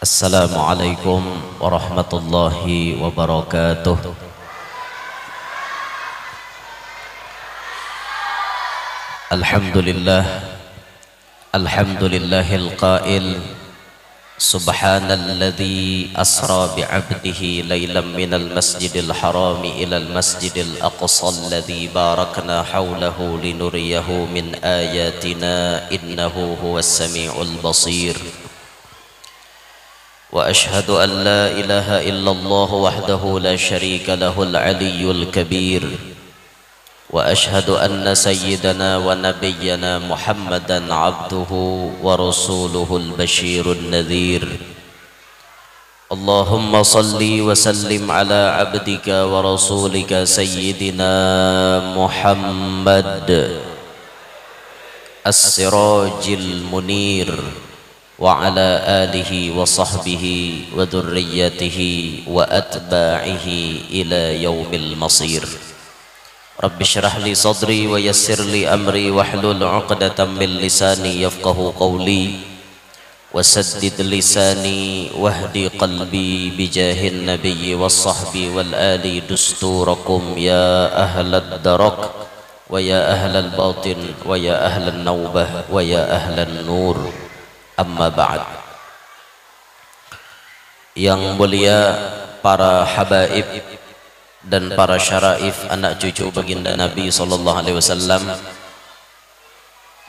Assalamualaikum warahmatullahi wabarakatuh. Alhamdulillah, alhamdulillahil qail subhanalladzi asra bi'abdihi laylan minal masjidil harami ilal masjidil aqsa alladzi barakna hawlahu linuriyahu min ayatina innahu huwas sami'ul basir. وأشهد أن لا إله إلا الله وحده لا شريك له العلي الكبير وأشهد أن سيدنا ونبينا محمدا عبده ورسوله البشير النذير. اللهم صل وسلم على عبدك ورسولك سيدنا محمد السراج المنير وعلى آله وصحبه وذريته وأتباعه إلى يوم المصير. رب اشرح لي صدري ويسر لي أمري واحلل عقدة من لساني يفقه قولي وسدد لساني واهدي قلبي بجاه النبي والصحب والآل دستوركم يا أهل الدرك ويا أهل الباطن ويا أهل النوبة ويا أهل النور. Amma ba'd. Yang mulia para habaib dan para syaraif anak cucu baginda Nabi sallallahu alaihi wasallam,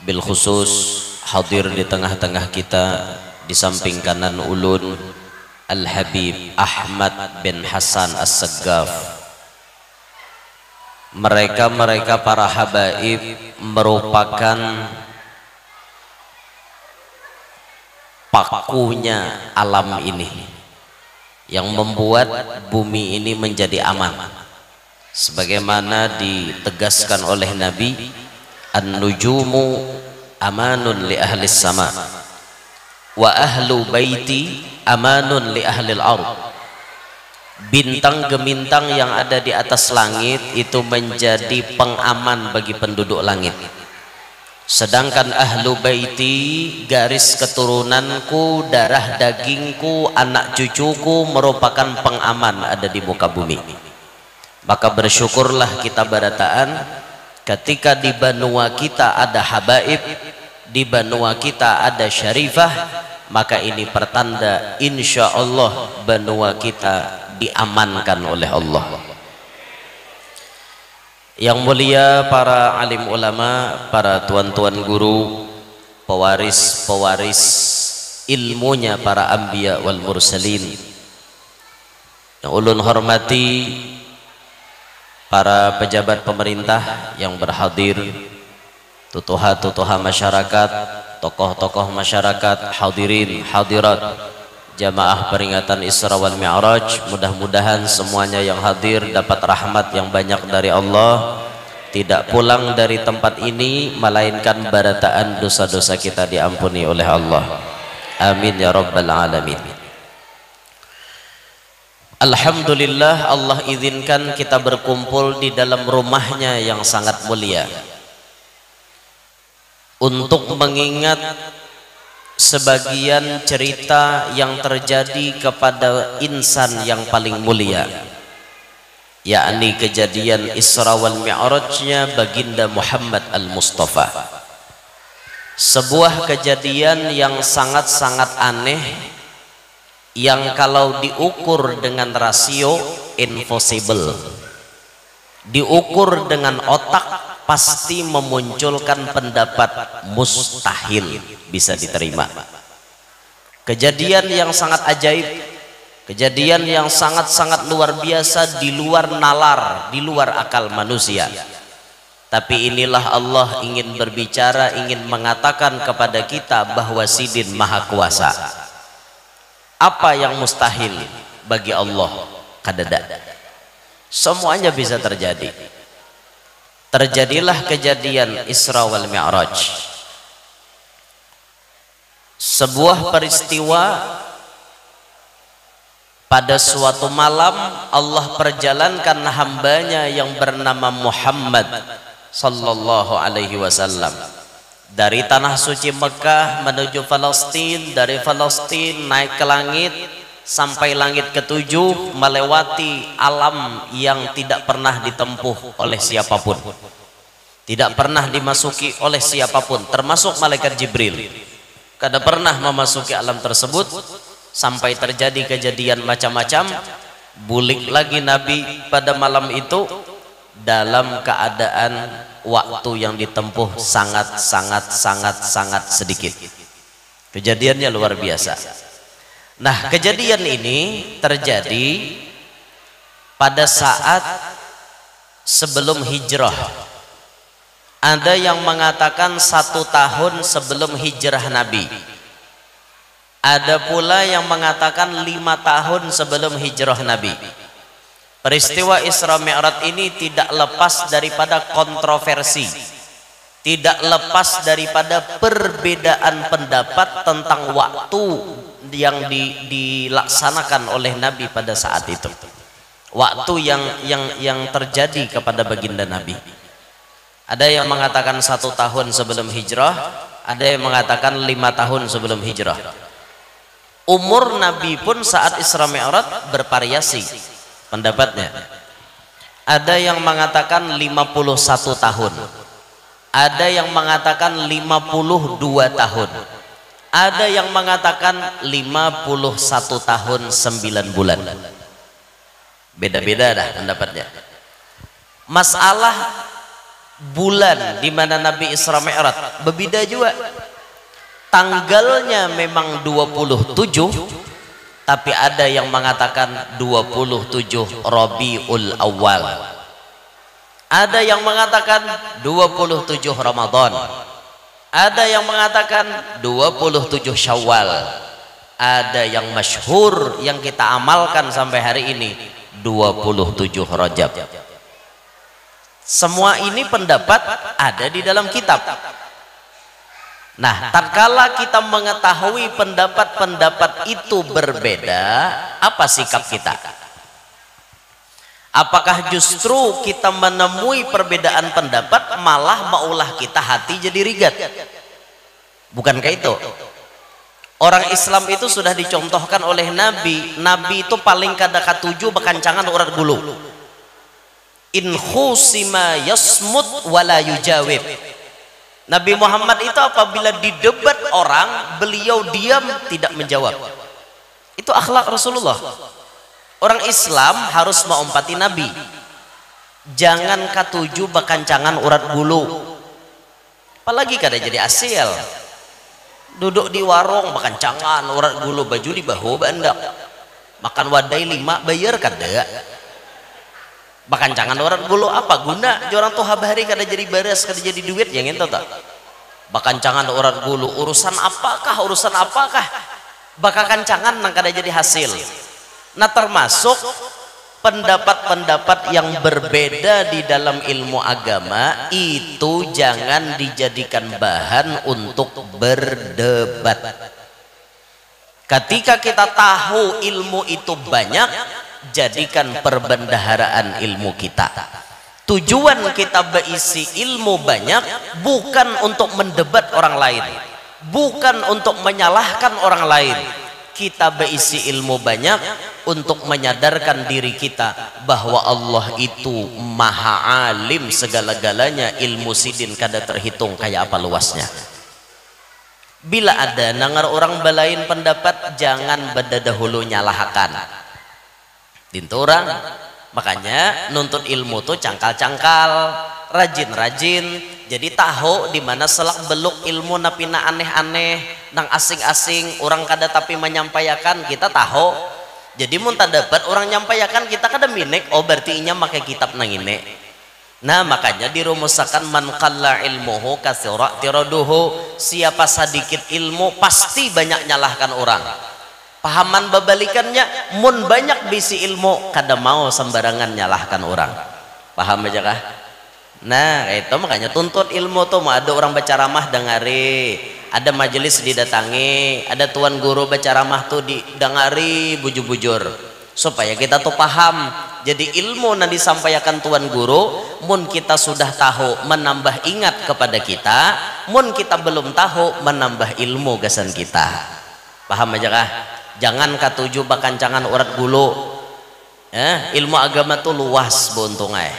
bil khusus hadir di tengah-tengah kita di samping kanan ulun Al Habib Ahmad bin Hasan As-Saggaf. Mereka para habaib merupakan pakunya alam ini yang membuat bumi ini menjadi aman, sebagaimana ditegaskan oleh Nabi, an-nujumu amanun li ahli sama wa ahlu baiti amanun li ahli al-ard. Bintang gemintang yang ada di atas langit itu menjadi pengaman bagi penduduk langit, sedangkan ahlu baiti, garis keturunanku, darah dagingku, anak cucuku merupakan pengaman ada di muka bumi. Maka bersyukurlah kita barataan ketika di benua kita ada habaib, di benua kita ada syarifah, maka ini pertanda insya Allah benua kita diamankan oleh Allah. Yang mulia para alim ulama, para tuan-tuan guru, pewaris-pewaris ilmunya para anbiya wal mursalin, yang ulun hormati para pejabat pemerintah yang berhadir, tutuha-tutuha masyarakat, tokoh-tokoh masyarakat, hadirin hadirat jamaah peringatan Isra wal Mi'raj, mudah-mudahan semuanya yang hadir dapat rahmat yang banyak dari Allah, tidak pulang dari tempat ini melainkan barataan dosa-dosa kita diampuni oleh Allah. Amin ya rabbal alamin. Alhamdulillah, Allah izinkan kita berkumpul di dalam rumahnya yang sangat mulia untuk mengingat sebagian cerita yang terjadi kepada insan yang paling mulia, yakni kejadian Isra wal Mi'rajnya baginda Muhammad al-Mustafa. Sebuah kejadian yang sangat-sangat aneh, yang kalau diukur dengan rasio impossible, diukur dengan otak pasti memunculkan pendapat mustahil bisa diterima. Kejadian yang sangat ajaib, kejadian yang sangat-sangat luar biasa, di luar nalar, di luar akal manusia. Tapi inilah Allah ingin berbicara, ingin mengatakan kepada kita bahwa Sidin Maha Kuasa. Apa yang mustahil bagi Allah? Kadada, semuanya bisa terjadi. Terjadilah kejadian Isra wal Mi'raj, sebuah peristiwa pada suatu malam Allah perjalankan hambanya yang bernama Muhammad sallallahu alaihi wasallam Dari tanah suci Mekah menuju Palestina, dari Palestina naik ke langit sampai langit ketujuh, melewati alam yang tidak pernah ditempuh oleh siapapun, tidak pernah dimasuki oleh siapapun, termasuk malaikat Jibril. Kada pernah memasuki alam tersebut sampai terjadi kejadian macam-macam. Bulik lagi Nabi pada malam itu dalam keadaan waktu yang ditempuh sangat sedikit. Kejadiannya luar biasa. Nah, kejadian ini terjadi pada saat sebelum hijrah. Ada yang mengatakan 1 tahun sebelum hijrah Nabi. Ada pula yang mengatakan 5 tahun sebelum hijrah Nabi. Peristiwa Isra Mi'raj ini tidak lepas daripada kontroversi, tidak lepas daripada perbedaan pendapat tentang waktu yang dilaksanakan oleh Nabi pada saat itu, waktu yang terjadi kepada baginda Nabi. Ada yang mengatakan 1 tahun sebelum hijrah, ada yang mengatakan 5 tahun sebelum hijrah. Umur Nabi pun saat Isra Mi'raj bervariasi pendapatnya. Ada yang mengatakan 51 tahun, ada yang mengatakan 52 tahun, ada yang mengatakan 51 tahun 9 bulan. Beda-beda dah pendapatnya. Masalah bulan di mana Nabi Isra Mi'raj berbeda juga. Tanggalnya memang 27, tapi ada yang mengatakan 27 Rabiul Awal, ada yang mengatakan 27 Ramadan, ada yang mengatakan 27 Syawal, ada yang masyhur yang kita amalkan sampai hari ini 27 Rajab. Semua ini pendapat ada di dalam kitab. Nah, tatkala kita mengetahui pendapat-pendapat itu berbeda, apa sikap kita? Apakah justru kita menemui perbedaan pendapat malah maulah kita hati jadi rigat? Bukankah itu? Orang Islam itu sudah dicontohkan oleh Nabi. Nabi itu paling kada katuju bekancangan urat bulu. In khusima yasmut wala yujawib. Nabi Muhammad itu apabila didebat orang, beliau diam tidak menjawab. Itu akhlak Rasulullah. Orang Islam harus mengumpati Nabi. Jangan katuju bekancangan urat bulu. Apalagi kada jadi asil. Duduk di warung bekancangan urat bulu, baju di bahu bandak. Makan wadai 5 bayar kada. Bakancangan urat bulu apa guna? Orang tuh habari kada jadi baras, kada jadi duit yang itu tak. Bakancangan urat bulu urusan apakah? Bakakancangan nang kada jadi hasil. Nah, termasuk pendapat-pendapat yang berbeda di dalam ilmu agama itu jangan dijadikan bahan untuk berdebat. Ketika kita tahu ilmu itu banyak, jadikan perbendaharaan ilmu kita. Tujuan kita berisi ilmu banyak bukan untuk mendebat orang lain, bukan untuk menyalahkan orang lain. Kita berisi ilmu banyak untuk menyadarkan diri kita bahwa Allah itu maha alim segala-galanya, ilmu sidin kada terhitung kayak apa luasnya. Bila ada nangar orang balain pendapat, jangan berdahulu nyalahkan dintu orang. Makanya nuntut ilmu tuh cangkal-cangkal, rajin-rajin, jadi tahu di mana selak beluk ilmu napina aneh-aneh nang asing-asing orang kada tapi menyampaikan kita tahu. Jadi mun tak dapat orang nyampaikan kita kada minek, oh berarti inya make kitab nang ini. Nah, makanya dirumuskan man qalla ilmuhu katsira tiraduhu. Siapa sedikit ilmu pasti banyak nyalahkan orang. Pahaman babalikannya, mun banyak bisi ilmu kada mau sembarangan nyalahkan orang. Paham aja kah? Nah, itu makanya tuntut ilmu tuh. Mau ada orang baca ramah dengari, ada majelis didatangi, ada tuan guru baca ramah tuh didengari bujur-bujur supaya kita tuh paham. Jadi ilmu yang disampaikan tuan guru mun kita sudah tahu menambah ingat kepada kita, mun kita belum tahu menambah ilmu gasan kita. Paham aja kah? Jangan katuju bakancangan urat bulu. Ilmu agama tuh luas buntungnya,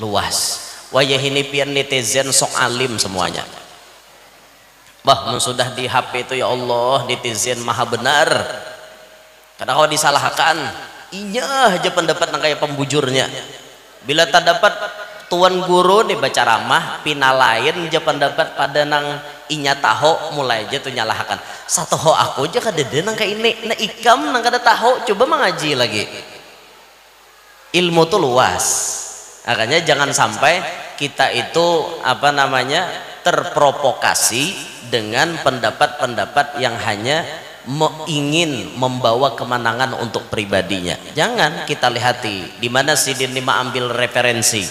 luas. Wayah ini pian netizen sok alim semuanya. Bah, sudah di HP itu ya Allah, netizen maha benar. Kadang kalau disalahkan, iya aja pendapat nang kayak pembujurnya. Bila tak dapat tuan guru nih baca ramah, pina lain aja pendapat pada nang inya tahu, mulai aja tuh nyalahkan. Satu ho aku aja kadede nang kayak ini, na ikam nang kada tahu, coba mengaji lagi. Ilmu tuh luas. Makanya jangan sampai kita itu apa namanya terprovokasi dengan pendapat-pendapat yang hanya ingin membawa kemenangan untuk pribadinya. Jangan, kita lihati di mana Sidin Lima ambil referensi,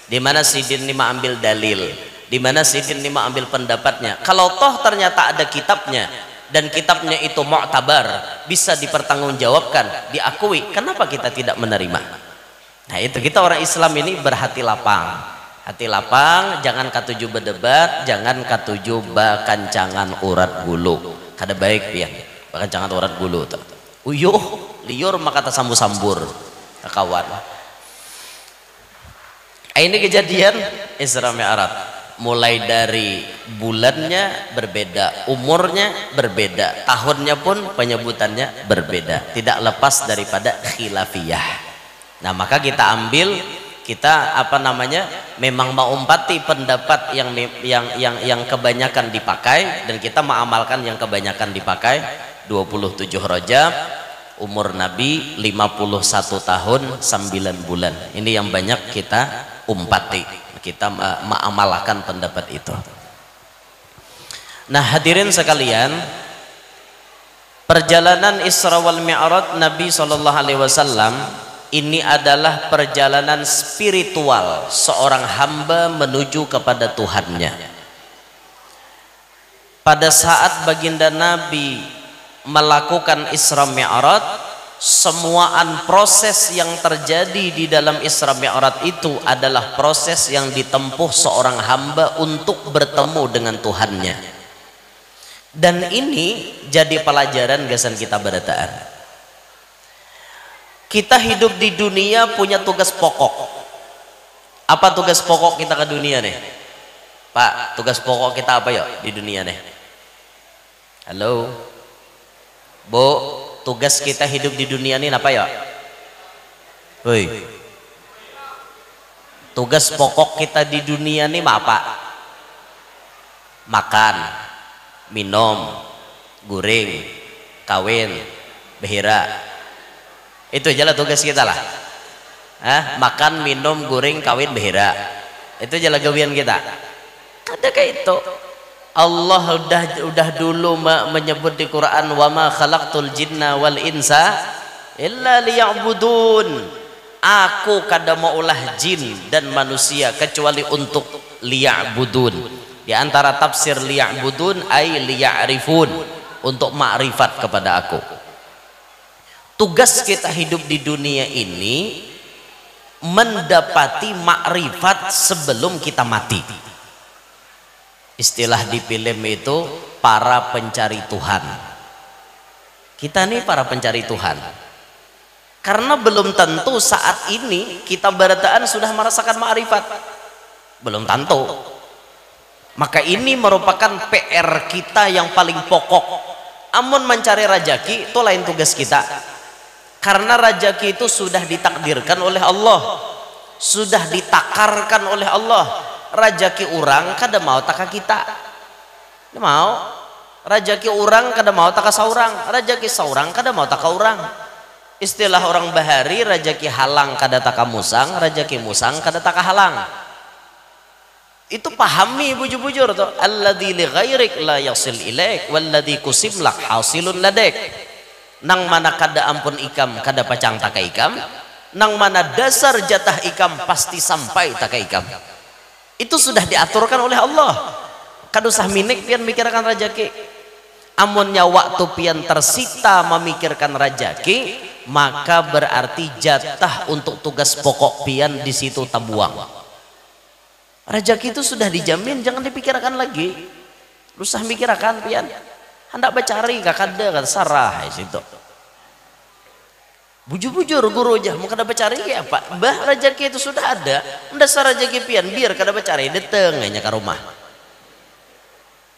di mana Sidin Lima ambil dalil, di mana Sidin Lima ambil pendapatnya. Kalau toh ternyata ada kitabnya dan kitabnya itu mu'tabar, bisa dipertanggungjawabkan, diakui, kenapa kita tidak menerima? Nah itu, kita orang Islam ini berhati lapang, hati lapang, jangan katuju berdebat, jangan katuju bakancangan urat bulu. Kada baik pian bakancangan urat bulu tuh. Uyuh liur maka tak sambur-sambur kawan. Ini kejadian Isra Mi'raj, mulai dari bulannya berbeda, umurnya berbeda, tahunnya pun penyebutannya berbeda, tidak lepas daripada khilafiyah. Nah maka kita ambil, kita apa namanya memang mengumpati pendapat yang kebanyakan dipakai, dan kita mengamalkan yang kebanyakan dipakai. 27 Rajab, umur Nabi 51 tahun 9 bulan. Ini yang banyak kita umpati, kita mengamalkan pendapat itu. Nah hadirin sekalian, perjalanan Isra wal Mi'raj Nabi SAW ini adalah perjalanan spiritual seorang hamba menuju kepada Tuhannya. Pada saat baginda Nabi melakukan Isra Mi'raj, semuaan proses yang terjadi di dalam Isra Mi'raj itu adalah proses yang ditempuh seorang hamba untuk bertemu dengan Tuhannya. Dan ini jadi pelajaran gasan kita berataan. Kita hidup di dunia punya tugas pokok. Apa tugas pokok kita ke dunia nih? Pak, tugas pokok kita apa ya di dunia nih? Halo Bu, tugas kita hidup di dunia ini apa ya? Woi, tugas pokok kita di dunia ini apa? Makan, minum, guring, kawin, behira. Itu aja lah tugas kita lah. Makan, minum, guring, kawin, behira. Itu aja lah gawian kita. Ada kayak itu. Allah udah dulu menyebut di Quran, wa ma khalaqtul jinna wal insa illa liya'budun. Aku kada mau ulah jin dan manusia kecuali untuk liya'budun. Di antara tafsir liya'budun ay liya'rifun, untuk ma'rifat kepada aku. Tugas kita hidup di dunia ini mendapati makrifat sebelum kita mati. Istilah di film itu para pencari Tuhan. Kita nih para pencari Tuhan. Karena belum tentu saat ini kita berataan sudah merasakan makrifat. Belum tentu. Maka ini merupakan PR kita yang paling pokok. Amun mencari rajaki itu lain tugas kita. Karena rajaki itu sudah ditakdirkan oleh Allah, sudah ditakarkan oleh Allah. Rajaki orang kada mau taka kita, mau rajaki orang kada mau taka saurang, rajaki saurang kada mau taka orang. Istilah orang bahari, rajaki halang kada taka musang, rajaki musang kada taka halang. Itu pahami bujur-bujur tuh. Alladzi li ghairik la yasil ilaik walladzi kusim lak hasilun ladek. Nang mana kada ampun ikam kada pacang taka ikam, nang mana dasar jatah ikam pasti sampai taka ikam. Itu sudah diaturkan oleh Allah. Kada usah minik pian mikirkan rajaki. Amunnya waktu pian tersita memikirkan rajaki, maka berarti jatah untuk tugas pokok pian di situ tabuang. Rajaki itu sudah dijamin, jangan dipikirkan lagi. Usah mikir akan pian. Hendak bacari kakada kan sarah situ. Bujur-bujur guru aja mau kada bacari ya apa? Bah rezeki itu sudah ada. Dasar rezeki pian biar kada bacari detengnya ke rumah.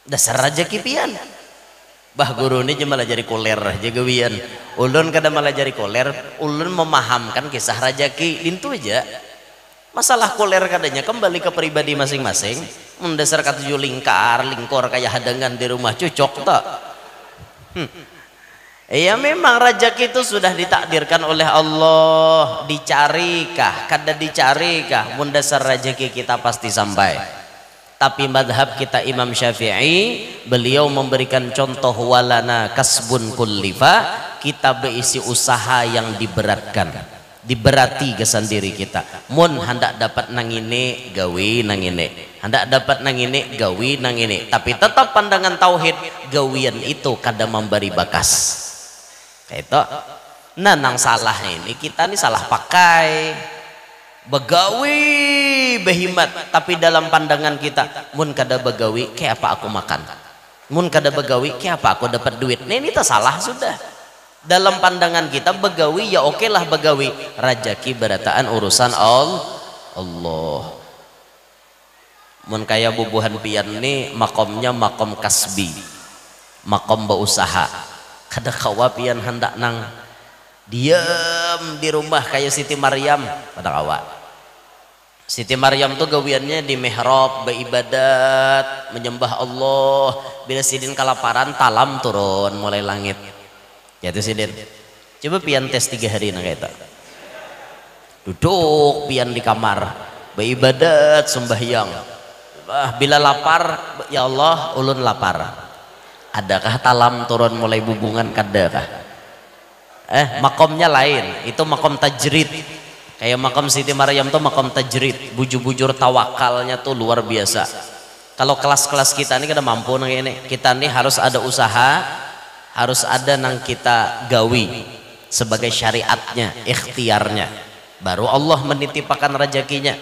Dasar rezeki pian. Bah guru ini cuma jadi koler jaga wian. Ulun kada malah jadi koler. Ulun memahamkan kisah rezeki itu aja. Masalah koler kadanya kembali ke pribadi masing-masing. Mendasar katuju lingkor kayak hadangan di rumah cocok tak? Ya memang rezeki itu sudah ditakdirkan oleh Allah. Dicarikah? Kada dicarikah? Mendasar rezeki kita pasti sampai. Tapi madhab kita Imam Syafi'i, beliau memberikan contoh walana kasbun kullifa, kita berisi usaha yang diberatkan. Diberati ke sendiri kita. Mun hendak dapat nang ini gawe nang ini, hendak dapat nang ini gawe nang ini, tapi tetap pandangan tauhid gawian itu kada memberi bakas itu. Nah nang salah ini kita nih salah pakai begawi behimat, tapi dalam pandangan kita mun kada begawi kayak apa aku makan, mun kada begawi kayak apa aku dapat duit. Nah ini tak salah sudah. Dalam pandangan kita begawi ya oke lah begawi, rajaki berataan urusan Allah. Mun kaya bubuhan pian nih makomnya makom kasbi, makom berusaha. Kada kawa pian hendak nang diam di rumah kayak Siti Maryam, kada kawa. Siti Maryam tuh gawiannya di mihrab beribadat menyembah Allah. Bila sidin kalaparan talam turun mulai langit. Ya itu sidin. Coba pian tes 3 hari nang kaita. Duduk pian di kamar beribadat sembahyang. Bila lapar ya Allah ulun lapar. Adakah talam turun mulai bubungan kadakah? Makomnya lain. Itu makom tajrid. Kayak makom Siti Maryam tuh makom tajrid. Bujur-bujur tawakalnya tuh luar biasa. Kalau kelas-kelas kita ini kada mampu nang ini. Kita nih harus ada usaha. Harus ada nang kita gawi sebagai syariatnya, ikhtiarnya, baru Allah menitipkan rezekinya.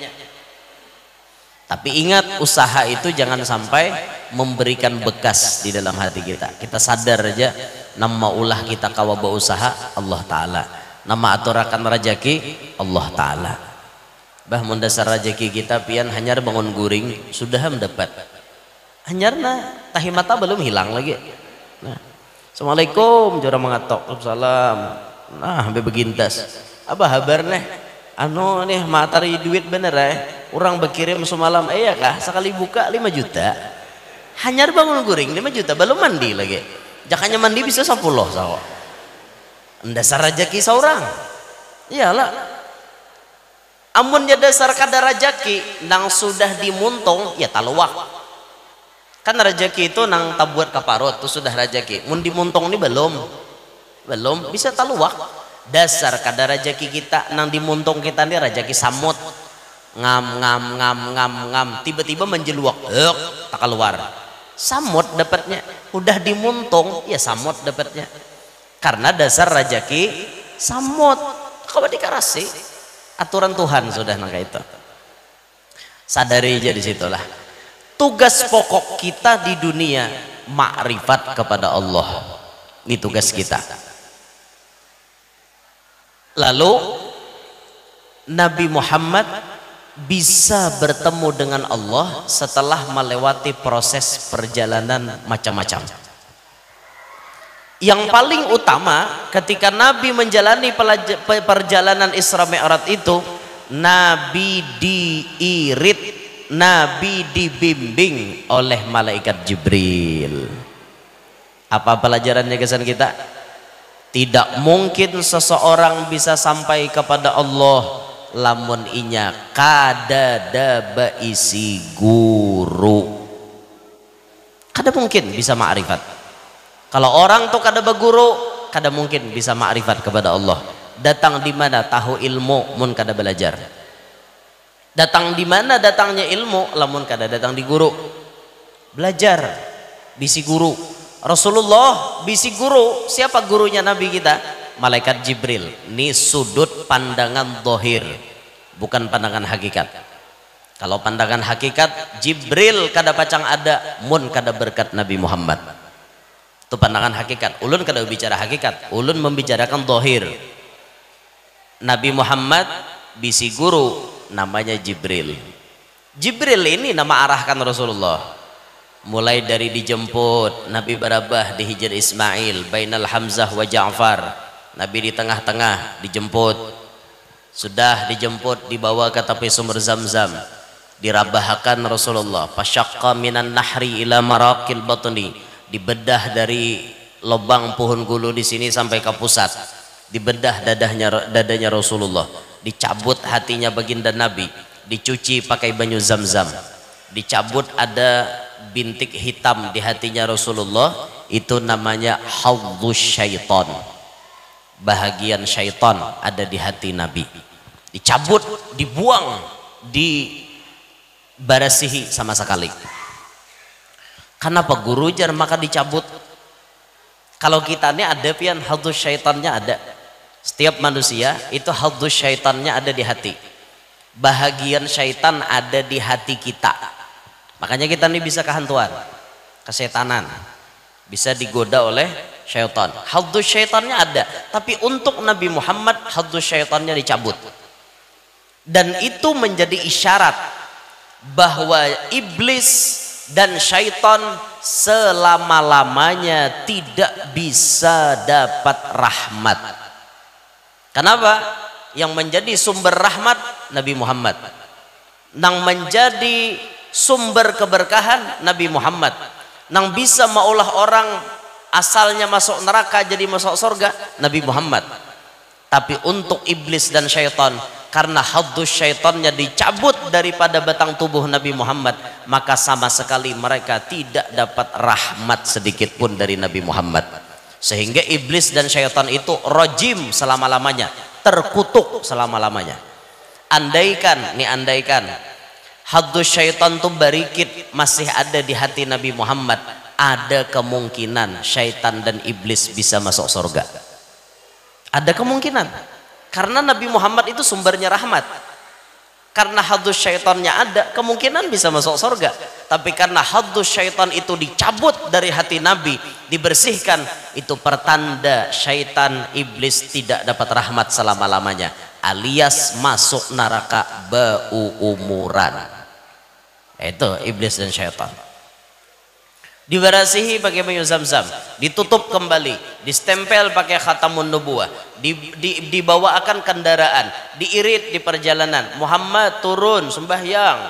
Tapi ingat usaha itu jangan sampai memberikan bekas di dalam hati kita. Kita sadar aja nama ulah kita kawa berusaha Allah Ta'ala, nama aturakan rezeki Allah Ta'ala. Bah mendasar rezeki kita pian hanyar bangun guring sudah mendapat. Hanyarna tahimata belum hilang lagi. Nah, Assalamualaikum jora mengatok. Salam. Nah sampai begintas apa kabar nih anu nih materi duit bener orang berkirim semalam ya kah sekali buka 5 juta hanyar bangun guring 5 juta belum mandi lagi jakanya mandi bisa 10 sawo dasar rezeki seorang iyalah amunnya dasar kadar rezeki nang sudah dimuntung ya taluak. Kan rezeki itu nang tabuat kaparot itu sudah rezeki. Mun dimuntong ini belum bisa taluak. Dasar kadar rezeki kita nang dimuntong kita ini rezeki samut. Ngam tiba-tiba menjeluak. Tak keluar. Samut dapatnya. Udah dimuntung ya samut dapatnya. Karena dasar rezeki samut. Kau dikarasi aturan Tuhan sudah nang itu. Sadari aja di situlah. Tugas pokok kita di dunia makrifat kepada Allah. Ini tugas kita. Lalu Nabi Muhammad bisa bertemu dengan Allah setelah melewati proses perjalanan macam-macam. Yang paling utama ketika Nabi menjalani perjalanan Isra Mi'raj itu, Nabi diirit, Nabi dibimbing oleh malaikat Jibril. Apa pelajarannya kesan kita? Tidak mungkin seseorang bisa sampai kepada Allah lamun inya kada ada isi guru. Kada mungkin bisa ma'rifat. Kalau orang tuh kada berguru, kada mungkin bisa ma'rifat kepada Allah. Datang di mana tahu ilmu mun kada belajar. Datang di mana datangnya ilmu lamun kada datang di guru. Belajar bisi guru. Rasulullah bisi guru. Siapa gurunya Nabi kita? Malaikat Jibril. Ini sudut pandangan dohir, bukan pandangan hakikat. Kalau pandangan hakikat, Jibril kada pacang ada, mun kada berkat Nabi Muhammad. Itu pandangan hakikat. Ulun kada bicara hakikat, ulun membicarakan zahir. Nabi Muhammad bisi guru namanya Jibril. Jibril ini nama arahkan Rasulullah. Mulai dari dijemput Nabi Barabah di Hijr Ismail bainal Hamzah wa Ja'far. Nabi di tengah-tengah dijemput. Sudah dijemput dibawa ke tepi sumber Zamzam. Dirabahkan Rasulullah, fasyaqqa minan nahri ila maraqil batni, dibedah dari lubang pohon gulu di sini sampai ke pusat, dibedah dadanya Rasulullah, dicabut hatinya baginda Nabi, dicuci pakai banyu Zamzam, dicabut ada bintik hitam di hatinya Rasulullah, itu namanya hadzuz syaitan, bahagian syaitan ada di hati Nabi, dicabut, dibuang, barasihi sama sekali. Kenapa guru jar maka dicabut? Kalau kita ini ada pian hadzuz syaitannya ada. Setiap manusia itu hadzuz syaitannya ada di hati. Bahagian syaitan ada di hati kita. Makanya kita ini bisa kehantuan, kesetanan, bisa digoda oleh syaitan. Hadzuz syaitannya ada, tapi untuk Nabi Muhammad hadzuz syaitannya dicabut. Dan itu menjadi isyarat bahwa iblis dan syaitan selama-lamanya tidak bisa dapat rahmat. Kenapa? Yang menjadi sumber rahmat Nabi Muhammad, yang menjadi sumber keberkahan Nabi Muhammad, yang bisa maulah orang asalnya masuk neraka jadi masuk surga Nabi Muhammad. Tapi untuk iblis dan syaitan, karena hadzuz syaitannya dicabut daripada batang tubuh Nabi Muhammad, maka sama sekali mereka tidak dapat rahmat sedikit pun dari Nabi Muhammad. Sehingga iblis dan syaitan itu rajim selama-lamanya, terkutuk selama-lamanya. Andaikan hadzuz syaitan itu barikit masih ada di hati Nabi Muhammad, ada kemungkinan syaitan dan iblis bisa masuk surga. Ada kemungkinan. Karena Nabi Muhammad itu sumbernya rahmat. Karena hadzuz syaitannya ada, kemungkinan bisa masuk surga. Tapi karena hadzuz syaitan itu dicabut dari hati Nabi, dibersihkan, itu pertanda syaitan iblis tidak dapat rahmat selama-lamanya, alias masuk neraka berumuran. Itu iblis dan syaitan. Dibarasihi pakai banyu Zamzam, ditutup kembali, distempel pakai khatamun nubuwah, dibawa akan kendaraan, diirit di perjalanan. Muhammad turun sembahyang,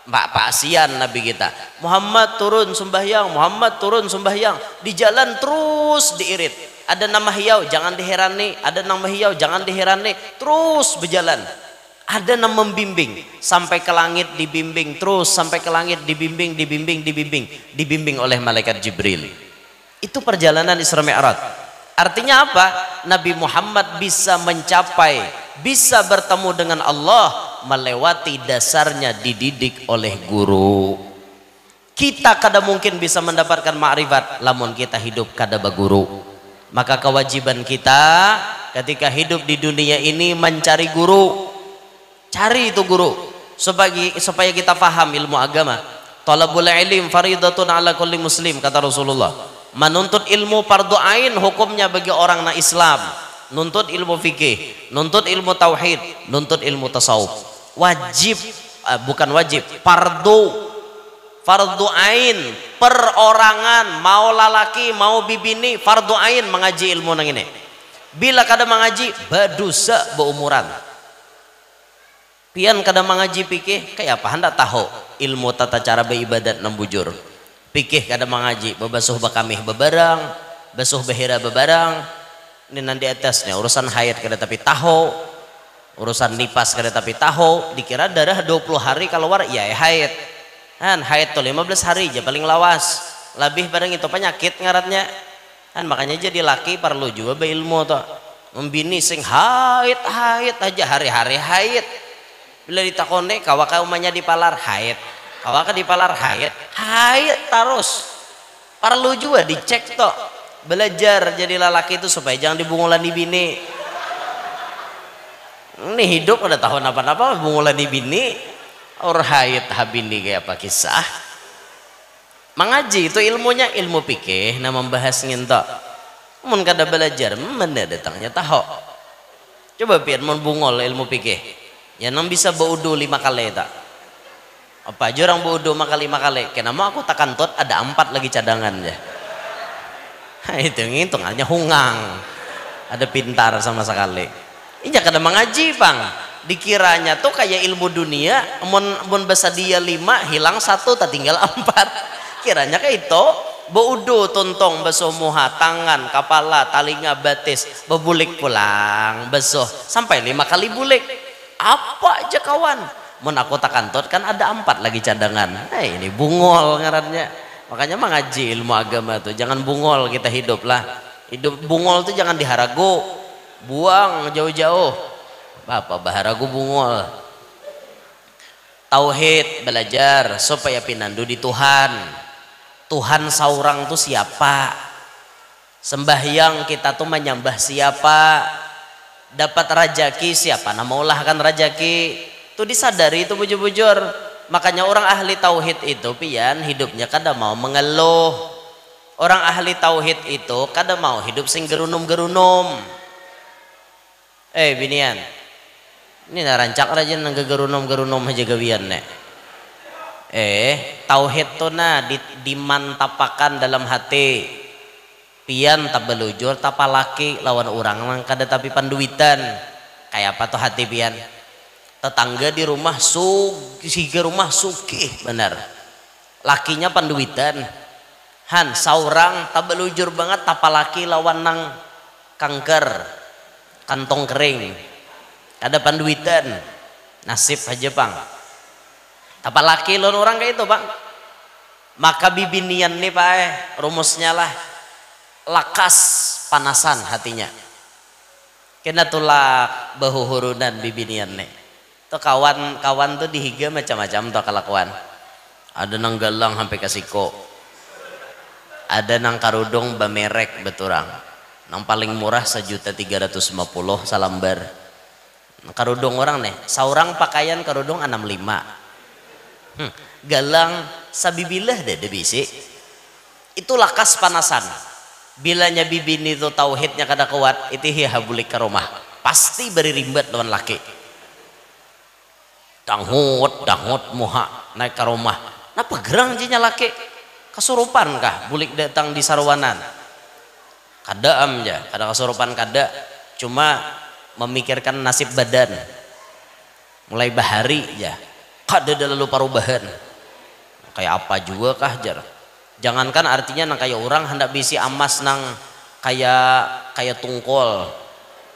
pasian Nabi kita. Muhammad turun sembahyang, Muhammad turun sembahyang. Di jalan terus diirit. Ada nama hiau jangan diherani, ada nama hiau jangan diherani, terus berjalan. Ada nama membimbing, sampai ke langit dibimbing, terus sampai ke langit dibimbing oleh malaikat Jibril. Itu perjalanan Isra Mi'raj. Artinya apa? Nabi Muhammad bisa mencapai, bisa bertemu dengan Allah melewati dasarnya dididik oleh guru. Kita kada mungkin bisa mendapatkan ma'rifat lamun kita hidup kada baguru. Maka kewajiban kita ketika hidup di dunia ini mencari guru. Cari itu guru supaya kita paham ilmu agama. Talabul ilm faridatun ala kulli muslim, kata Rasulullah. Menuntut ilmu fardu ain hukumnya bagi orang na Islam. Nuntut ilmu fikih, nuntut ilmu tauhid, nuntut ilmu tasawuf. Wajib, bukan wajib, fardu ain, perorangan, mau lalaki mau bibini, fardu ain mengaji ilmu nang ini. Bila kada mengaji berdosa beumuran. Pian kada mengaji pikih kayak apa hendak tahu ilmu tata cara beribadat nan bujur. Pikih kada mengaji bebasuh bakamih bebarang, basuh behira bebarang. Ini nanti atasnya urusan haid kada tapi tahu, urusan nipas kada tapi tahu. Dikira darah 20 hari keluar ya haid. Kan haid tuh 15 hari aja paling lawas. Lebih barang itu penyakit ngaratnya. Kan makanya jadi laki perlu juga beilmu tuh. Membini sing haid aja hari-hari haid. Bila ditakone kawaka umanya dipalar haid, kawaka dipalar haid terus. Perlu juga dicek toh. Belajar jadi lelaki itu supaya jangan dibungulan di bini. Ini hidup udah tahu apa-apa bungulan di bini. Orhayat habini kayak apa kisah. Mengaji itu ilmunya ilmu fikih, nah membahas ngintok. Mun kada belajar, mana datangnya tahu. Coba pian mun bungol ilmu fikih. Ya nang bisa baudu 5 kali tak. Apa aja orang baudu 5 kali. Kenapa aku tak kantut ada 4 lagi cadangan ya. Itu ngitungannya hungang. Ada pintar sama sekali. Ini kada mengaji bang. Dikiranya tuh kayak ilmu dunia. Mun bahasa dia 5 hilang 1 tak tinggal 4. Kiranya kayak itu. Baudu tuntong basuh muha tangan kepala talinga batis bebulik pulang basuh sampai 5 kali bulik. Apa aja kawan mun aku tak kantut kan ada 4 lagi cadangan. Ini bungol ngarannya. Makanya mengaji ilmu agama tuh jangan bungol kita hidup lah. Hidup bungol tuh jangan diharagu, buang jauh-jauh. Bapak baharagu bungol. Tauhid belajar supaya pinandu di Tuhan. Tuhan saurang tuh siapa? Sembahyang kita tuh menyembah siapa? Dapat rajaki siapa? Nah maulah kan rajaki. Tuh disadari itu bujur-bujur. Makanya orang ahli tauhid itu pian hidupnya kada mau mengeluh. Orang ahli tauhid itu kada mau hidup sing gerunum-gerunum. Binian. Ini narancak aja nang gerunum-gerunum aja gawian nek. Tauhid tuh nah dimantapakan dalam hati. Pian tabelujur tapalaki lawan orang nang kada tapi panduitan. Kayak apa tuh hati pian? Tetangga di rumah siga rumah sugih benar. Lakinya panduitan. Han saurang tabelujur banget tapalaki lawan nang kanker kantong kering. Ada panduitan. Nasib aja bang. Apalagi lon orang kayak itu bang. Maka bibinian nih pak rumusnya lah lakas panasan hatinya. Kena tulak bahuhurunan bibinian nih. Tuh kawan-kawan tuh dihiga macam-macam tuh kelakuan. Ada nang galang sampai kasiko. Ada nang karudung bamerek beturang. Nang paling murah 1.350 salambar. Karudung orang nih. Saurang pakaian karudung 65. Galang sabibilah deh bisi itu lakas panasan bilanya bibin itu tauhidnya kada kuat itu habulik ke rumah pasti beri rimbat lawan laki dangut muha naik ke rumah napa gerang jinya laki kesurupan kah bulik datang di sarwanan kada amja kada kesurupan kada cuma memikirkan nasib badan mulai bahari ya kada lalu perubahan kayak apa juga kah jar jangankan artinya nang kayak orang hendak bisi amas nang kayak tungkol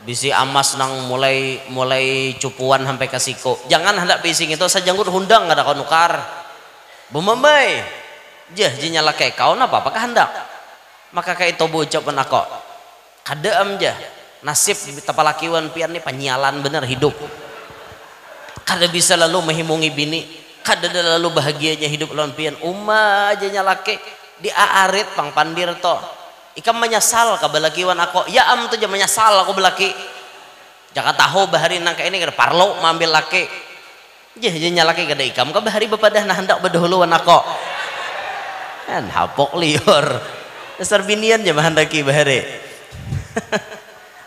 bisi amas nang mulai cupuan sampai ke siko jangan hendak bisi itu sajanggut hundang ada kau nukar bumamai jah jinyala kayak kau napa apakah hendak maka kayak itu bocap pun aku kada amjah nasib tapalakiwan pian nih penyalan bener hidup kada bisa lalu menghimungi bini kada lalu bahagianya hidup lawan pian aja nyalake di aarit pang pandir to ikam menyesal ka balakiwan aku ya am tuh jangan menyesal aku belaki jangan tahu bahari nang kayak ini kada parlo mambil laki jah nyalake kada ikam ka bahari bepadah nah hendak bedahuluan aku kan hapok liur dasar binian jangan handaki bahari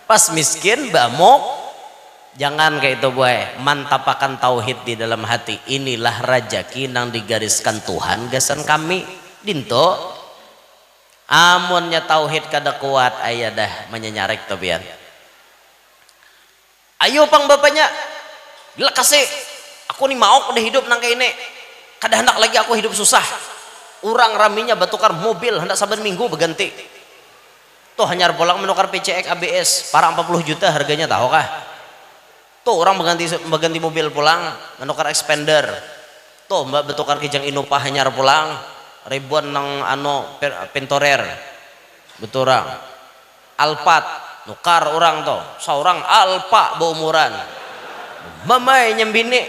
pas miskin bamok jangan kayak itu boy mantapakan tauhid di dalam hati inilah rajaki nang digariskan Tuhan gasan kami dinto amunnya tauhid kada kuat ayah dah menyenyarek tobian ayo pang bapaknya bila kasih aku nih mau udah hidup nang kayak ini kada hendak lagi aku hidup susah orang raminya batukar mobil hendak saban minggu berganti tuh hanya pulang menukar PCX ABS para 40 juta harganya tahu kah tuh orang mengganti mobil pulang menukar expander tuh mbak betukar kijang Innova hanyar pulang ribuan nang pentorer beturang Alphard nukar orang tuh seorang Alpa beumuran mamai nyembini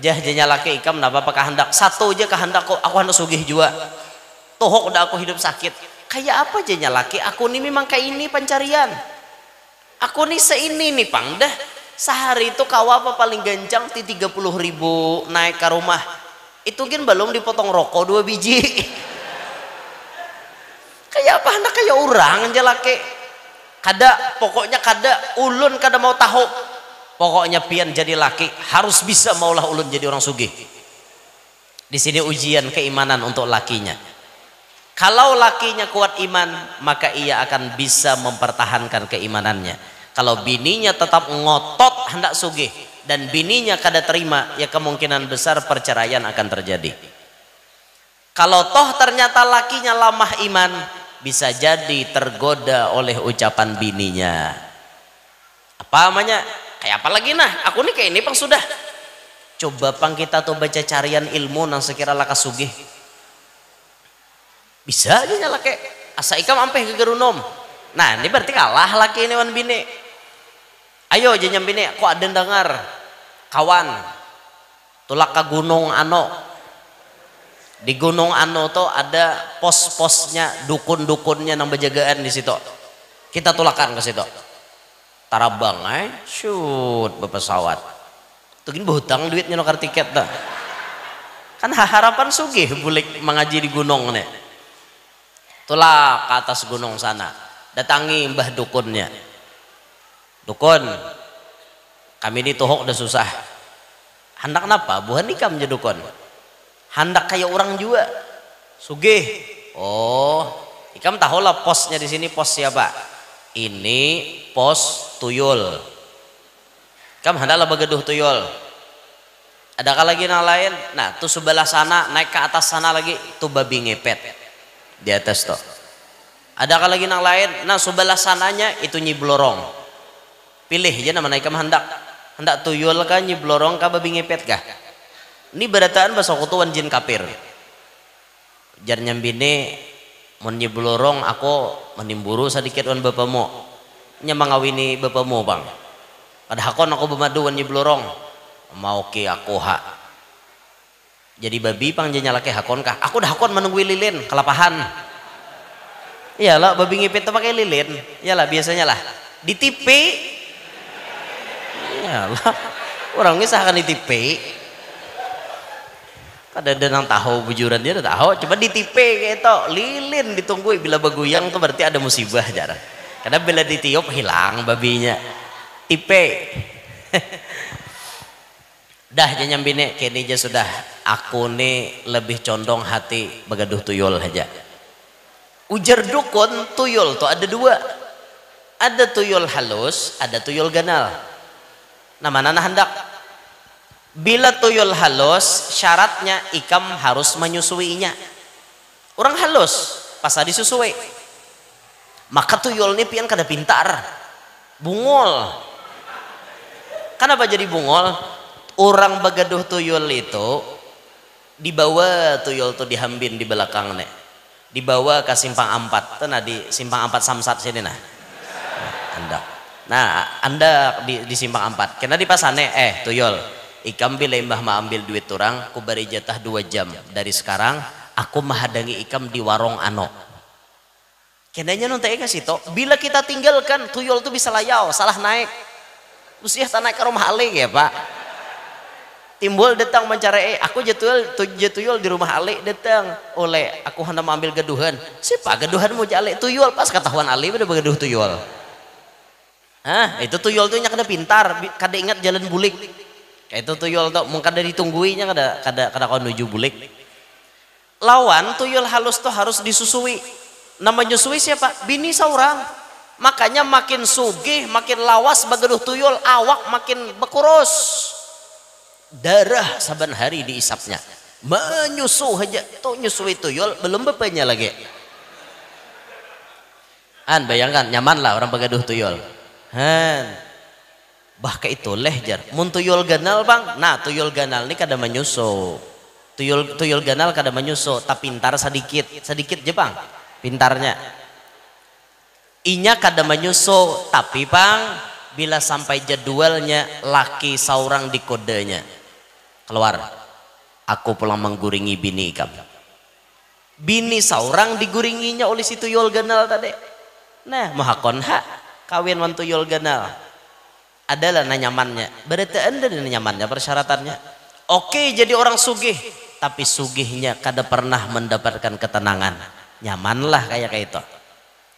jahnya laki ikam napa apakah hendak satu aja kehendak aku hendak sugih juga tuh udah aku hidup sakit kayak apa jahnya laki aku nih memang kayak ini pencarian aku nih seini nih pang dah Sehari itu kawa apa paling gancang ti 30.000 naik ke rumah. Itu kan belum dipotong rokok 2 biji. Kayak apa hendak kayak orang aja laki. Kada pokoknya kada ulun kada mau tahu. Pokoknya pian jadi laki harus bisa maulah ulun jadi orang sugih. Di sini ujian keimanan untuk lakinya. Kalau lakinya kuat iman, maka ia akan bisa mempertahankan keimanannya. Kalau bininya tetap ngotot hendak sugih dan bininya kada terima, ya kemungkinan besar perceraian akan terjadi. Kalau toh ternyata lakinya lemah iman, bisa jadi tergoda oleh ucapan bininya. Apa namanya? Kayak apa lagi nah? Aku nih kayak ini pang sudah. Coba pang kita tuh baca carian ilmu nang sekira laka sugih. Bisa aja nyala kayak asa ikam ampe ke gerunom. Nah ini berarti kalah laki ini wan bini. Ayo aja nyambini, kok ada dengar kawan tulak ke Gunung Ano. Di Gunung Ano tuh ada pos-posnya, dukun-dukunnya nang berjagaan di situ. Kita tulakan ke situ. Tarabang, shoot berpesawat. Tukin berhutang duitnya nukar tiket dah. Kan harapan sugih bulik mengaji di gunung nih. Tulak ke atas gunung sana, datangi mbah dukunnya. Dukun, kami di Tohok udah susah. Hendak kenapa? Bukan ikam aja dukun. Hendak kayak orang juga. Sugih. Oh, ikam tahulah posnya di sini pos siapa? Ini pos tuyul. Ikam hendaklah begeduh tuyul. Adakah lagi yang lain? Nah, tuh sebelah sana naik ke atas sana lagi tuh babi ngepet di atas tuh. Adakah lagi yang lain? Nah, sebelah sananya itu Nyi Blorong. Pilih aja nama naikam hendak tuyul kah Nyi Blorong kah babi ngepet kah. Ini berataan bahasa kutuan jin kapir. Jar nyambine mun Nyi Blorong aku menimburu sedikit wan bapamu. Nya mangawini bapamu bang. Ada hakon aku bemadu wan Nyi Blorong. Mau ki aku hak. Jadi babi pang jenya laki hakon kah. Aku dah hakon menunggu lilin kelapahan. Iyalah babi ngepet tuh pakai lilin. Iyalah biasanya lah. Di TV lah orangnya seakan di TV kada ada yang tahu bujuran dia udah tahu coba di TV kayak itu lilin ditunggu bila baguyang tuh berarti ada musibah jarang karena bila ditiup hilang babinya TV dah nyambine kini aja sudah aku nih lebih condong hati begaduh tuyul aja ujar dukun tuyul tuh ada 2 ada tuyul halus ada tuyul ganal. Nah mana hendak bila tuyul halus syaratnya ikam harus menyusuinya orang halus pas disusui maka tuyul ini pian kada pintar bungol. Kenapa jadi bungol? Orang begaduh tuyul itu dibawa tuyul tuh dihambin di belakang nih dibawa ke simpang 4 tuh nah di simpang 4 Samsat sini nah hendak. Nah, anda di simpang 4. Kena di pasane, tuyul. Ikam bila mbah ma ambil duit orang, ku beri jatah 2 jam. Dari sekarang, aku mahadangi ikam di warung Ano. Kenanya nonton ke situ. Bila kita tinggalkan, tuyul itu bisa layau, salah naik. Usia tak naik ke rumah alik ya pak. Timbul datang mencari, aku jatuyul di rumah alik datang. Oleh, aku hendak ambil gaduhan. Siapa gaduhan mau jalik tuyul pas ketahuan alik udah begaduh tuyul. Itu tuyul tuh kada pintar, kada ingat jalan bulik. Kayak itu tuyul tuh mungkin kada ditungguinya kada kau menuju bulik. Lawan tuyul halus tuh harus disusui. Nama nyusui siapa? Bini seorang. Makanya makin sugih, makin lawas begaduh tuyul, awak makin bekurus. Darah saban hari diisapnya. Menyusu aja tuh nyusui tuyul belum bapaknya lagi. Bayangkan nyaman lah orang begaduh tuyul. Bah ke itu jar mun tuyul ganal bang nah tuyul ganal ini kada menyusu tuyul ganal kada menyusu tapi pintar sedikit je bang pintarnya inya kada menyusu tapi bang bila sampai jadwalnya laki seorang di kodenya keluar aku pulang mengguringi bini ikam bini seorang diguringinya oleh si tuyul ganal tadi nah mahakon hak kawin wan tuyul ganal adalah nyamannya berarti anda dan nyamannya persyaratannya oke jadi orang sugih tapi sugihnya kada pernah mendapatkan ketenangan nyamanlah kayak itu.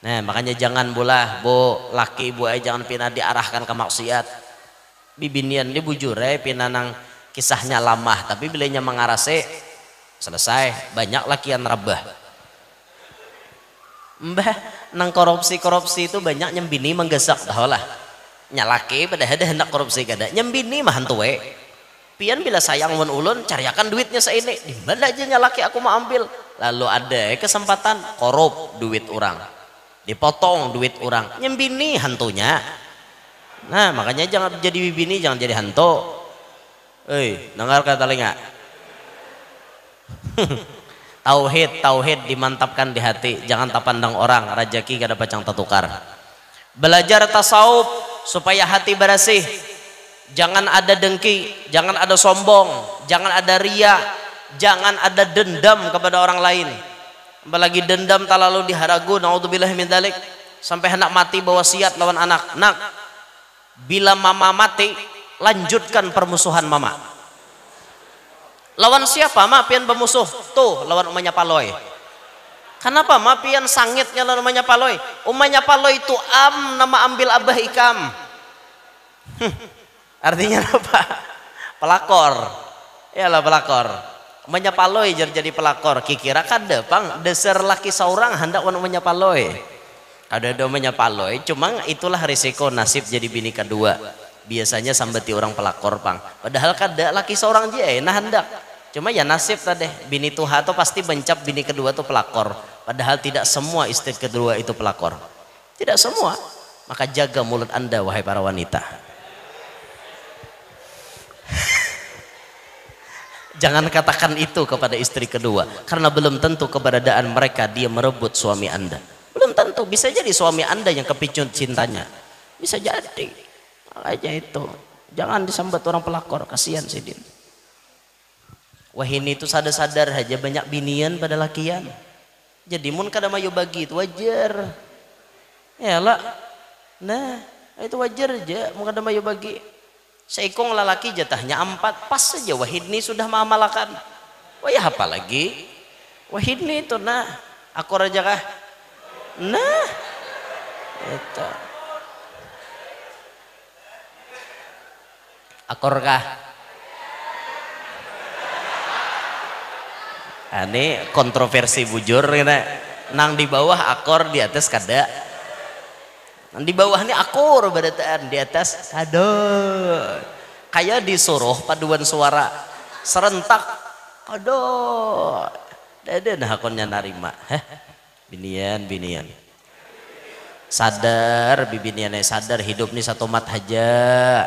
Nah makanya jangan bolah bu laki ibu jangan pina diarahkan ke maksiat bibinian dia bujur pinanang kisahnya lama tapi bilanya mengarase selesai banyak lakian rabah mbah nang korupsi itu banyak nyembini menggesak dah lah nyalaki pada ada hendak korupsi kada nyembini mah hantuwe pian bila sayang mun ulun cariakan duitnya seini di mana aja nyalaki aku mau ambil lalu ada kesempatan korup duit orang dipotong duit orang nyembini hantunya. Nah makanya jangan jadi bibini jangan jadi hantu. Dengar kata telinga tauhid dimantapkan di hati jangan tak pandang orang rajaki kada pacang tertukar. Belajar tasawuf supaya hati bersih jangan ada dengki jangan ada sombong jangan ada ria jangan ada dendam kepada orang lain apalagi dendam talalu diharagu naudzubillah min dzalik sampai hendak mati bawa wasiat lawan anak nak bila mama mati lanjutkan permusuhan mama lawan siapa ma pian bermusuh tuh lawan umanya paloy kenapa ma pian sangitnya lawan umanya paloy itu nama ambil abah ikam artinya apa pelakor iyalah pelakor menyapaloi jadi pelakor kikira kada pang dasar laki seorang hendak menyapaloi ada menyapaloi cuma itulah risiko nasib jadi bini kedua biasanya sambeti orang pelakor pang padahal kada laki seorang je nah hendak cuma ya nasib tadi bini tuha tuh pasti bencap bini kedua tuh pelakor padahal tidak semua istri kedua itu pelakor tidak semua maka jaga mulut anda wahai para wanita. Jangan katakan itu kepada istri kedua karena belum tentu keberadaan mereka dia merebut suami anda belum tentu bisa jadi suami anda yang kepicu cintanya bisa jadi makanya itu jangan disambat orang pelakor kasihan sidin wah ini itu sadar-sadar aja banyak binian pada lakian jadi mun kada mayu bagi itu wajar ya lah nah itu wajar aja mun kada mayu bagi seikong lalaki jatahnya 4 pas saja Wahidni sudah mengamalkan wah ya apa lagi Wahidni itu nah aku raja kah nah itu akor kah ini kontroversi bujur nang di bawah akor di atas kada di bawah ini akur badataan di atas aduh kayak disuruh paduan suara serentak aduh dada nah akunnya narima binian sadar bibiniannya sadar hidup ini satu mat aja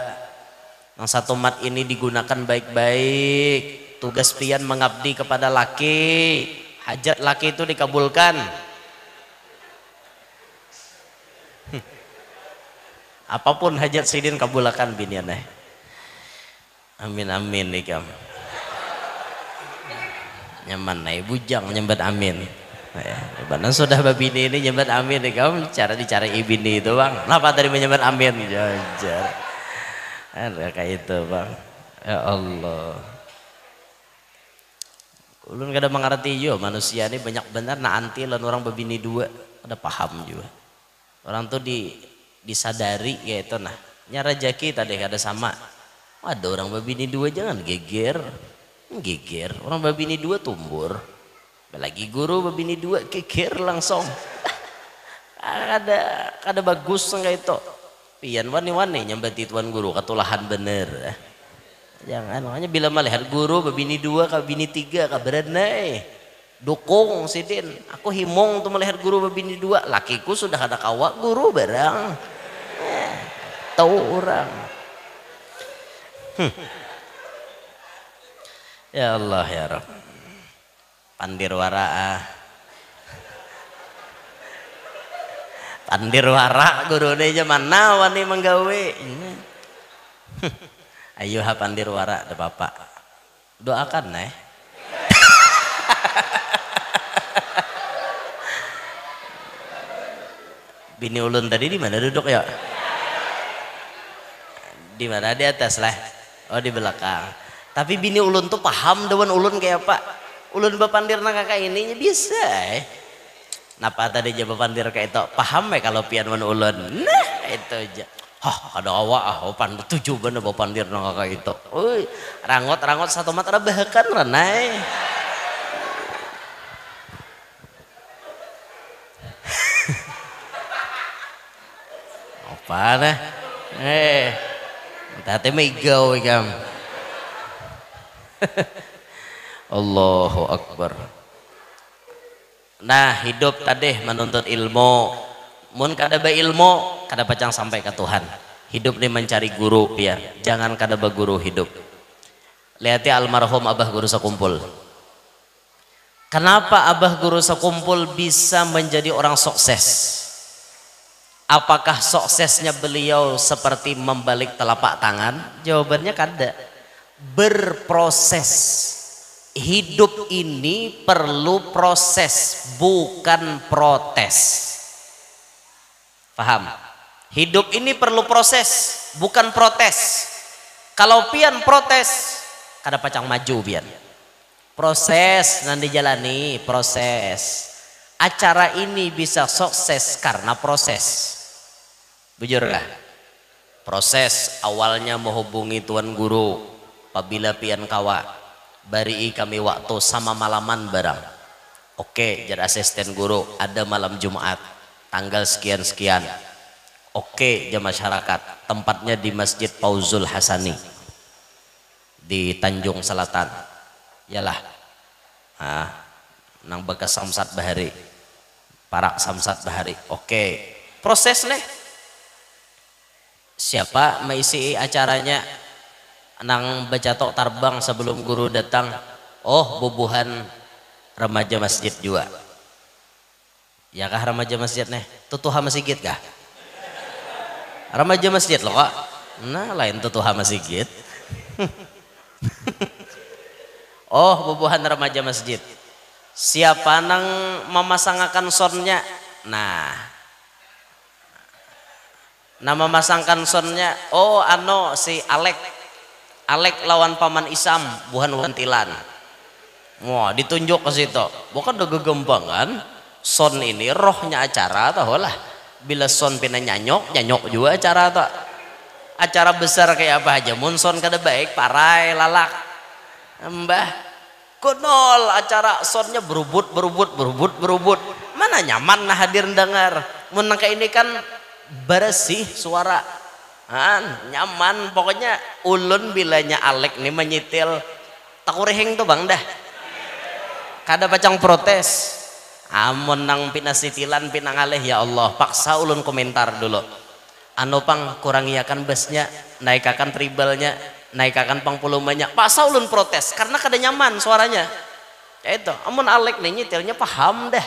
yang satu mat ini digunakan baik-baik tugas pian mengabdi kepada laki hajat laki itu dikabulkan apapun hajat sidin kabulakan binianeh amin amin ikam nyaman naik bujang nyembat amin benar sudah babini ini nyembat amin ikam cara dicari ibini itu bang kenapa tadi menyembat amin jajar ada kayak itu bang ya Allah ulun kada mengerti yo manusia ini banyak benar nah anti lan orang babini dua ada paham juga orang tuh disadari yaitu nah nyarajaki tadi ada sama ada orang babini dua jangan geger orang babini dua tumbur lagi guru babini dua geger langsung ada bagus enggak itu pian wani-wani nyambati tuan guru ketulahan bener jangan makanya bila melihat guru babini dua ka bini tiga ka berenai dukung sidin aku himong tuh melihat guru babini dua lakiku sudah ada kawak guru barang tahu orang ya Allah ya Rabb pandir wara guru ini zaman now wani menggawe ayo ha pandir wara ada bapak doakan bini ulun tadi di mana duduk ya Di mana? Di atas lah. Oh di belakang. Tapi bini ulun tuh paham dewan ulun kayak apa? Ulun bapandirna kakak ini bisa. Napa tadi aja bapandir kayak itu? Paham ya kalau pian wan ulun. Nah itu aja. Hah ada awak pan tujuh bener bapandirna kakak itu. Uy rangot satu mata bahakan renai. Apa nah? Tadi megau ikam. Allahu Akbar. Nah hidup tadi menuntut ilmu. Mun kada ba ilmu kada pacang sampai ke Tuhan. Hidup nih mencari guru ya. Jangan kada ba guru hidup. Lihat ya almarhum Abah Guru Sekumpul. Kenapa Abah Guru Sekumpul bisa menjadi orang sukses? Apakah suksesnya beliau seperti membalik telapak tangan? Jawabannya kada. Berproses. Hidup ini perlu proses, bukan protes. Paham? Hidup ini perlu proses, bukan protes. Kalau pian protes, kada pacang maju pian. Proses nanti jalani, proses. Acara ini bisa sukses karena proses. Bujur kah? Proses awalnya menghubungi tuan guru. Apabila pian kawa, bari kami waktu sama malaman barang. Oke, jadi asisten guru ada malam Jumat, tanggal sekian-sekian. Oke, jam masyarakat. Tempatnya di Masjid Fauzul Hasani di Tanjung Selatan. Yalah, nang bekas Samsat Bahari. Parak Samsat Bahari. Oke. Proses nih. Siapa mengisi acaranya? Nang bacatok tarbang sebelum guru datang. Oh, bubuhan remaja masjid juga. Ya kah remaja masjid nih? Tutuha masjid kah? Remaja masjid loh kak. Nah, lain tutuha masjid. Oh, bubuhan remaja masjid. Siapa nang memasangkan sonnya? Nah memasangkan sonnya. Oh si Alek lawan paman Isam buhan wantilan. Wah ditunjuk ke situ. Bukan udah gegembangan. Son ini rohnya acara tahu lah. Bila son pina nyanyok juga acara tuh. Acara besar kayak apa aja. Mun son kada baik parai lalak. Mbah konol acara sonnya berubut. Mana nyaman nah hadir dengar. Menangka ini kan bersih suara. Nyaman pokoknya ulun bilanya Alek nih menyitil takureheng tuh bang dah. Kada pacang protes. Amun nang pinasitilan pinangaleh ya Allah paksa ulun komentar dulu. Anu pang kurangiakan busnya, naikakan tribalnya, naikakan pangpulumanya. Paksa ulun protes karena kada nyaman suaranya. Ya itu, amun Alek nih nyetilnya paham dah.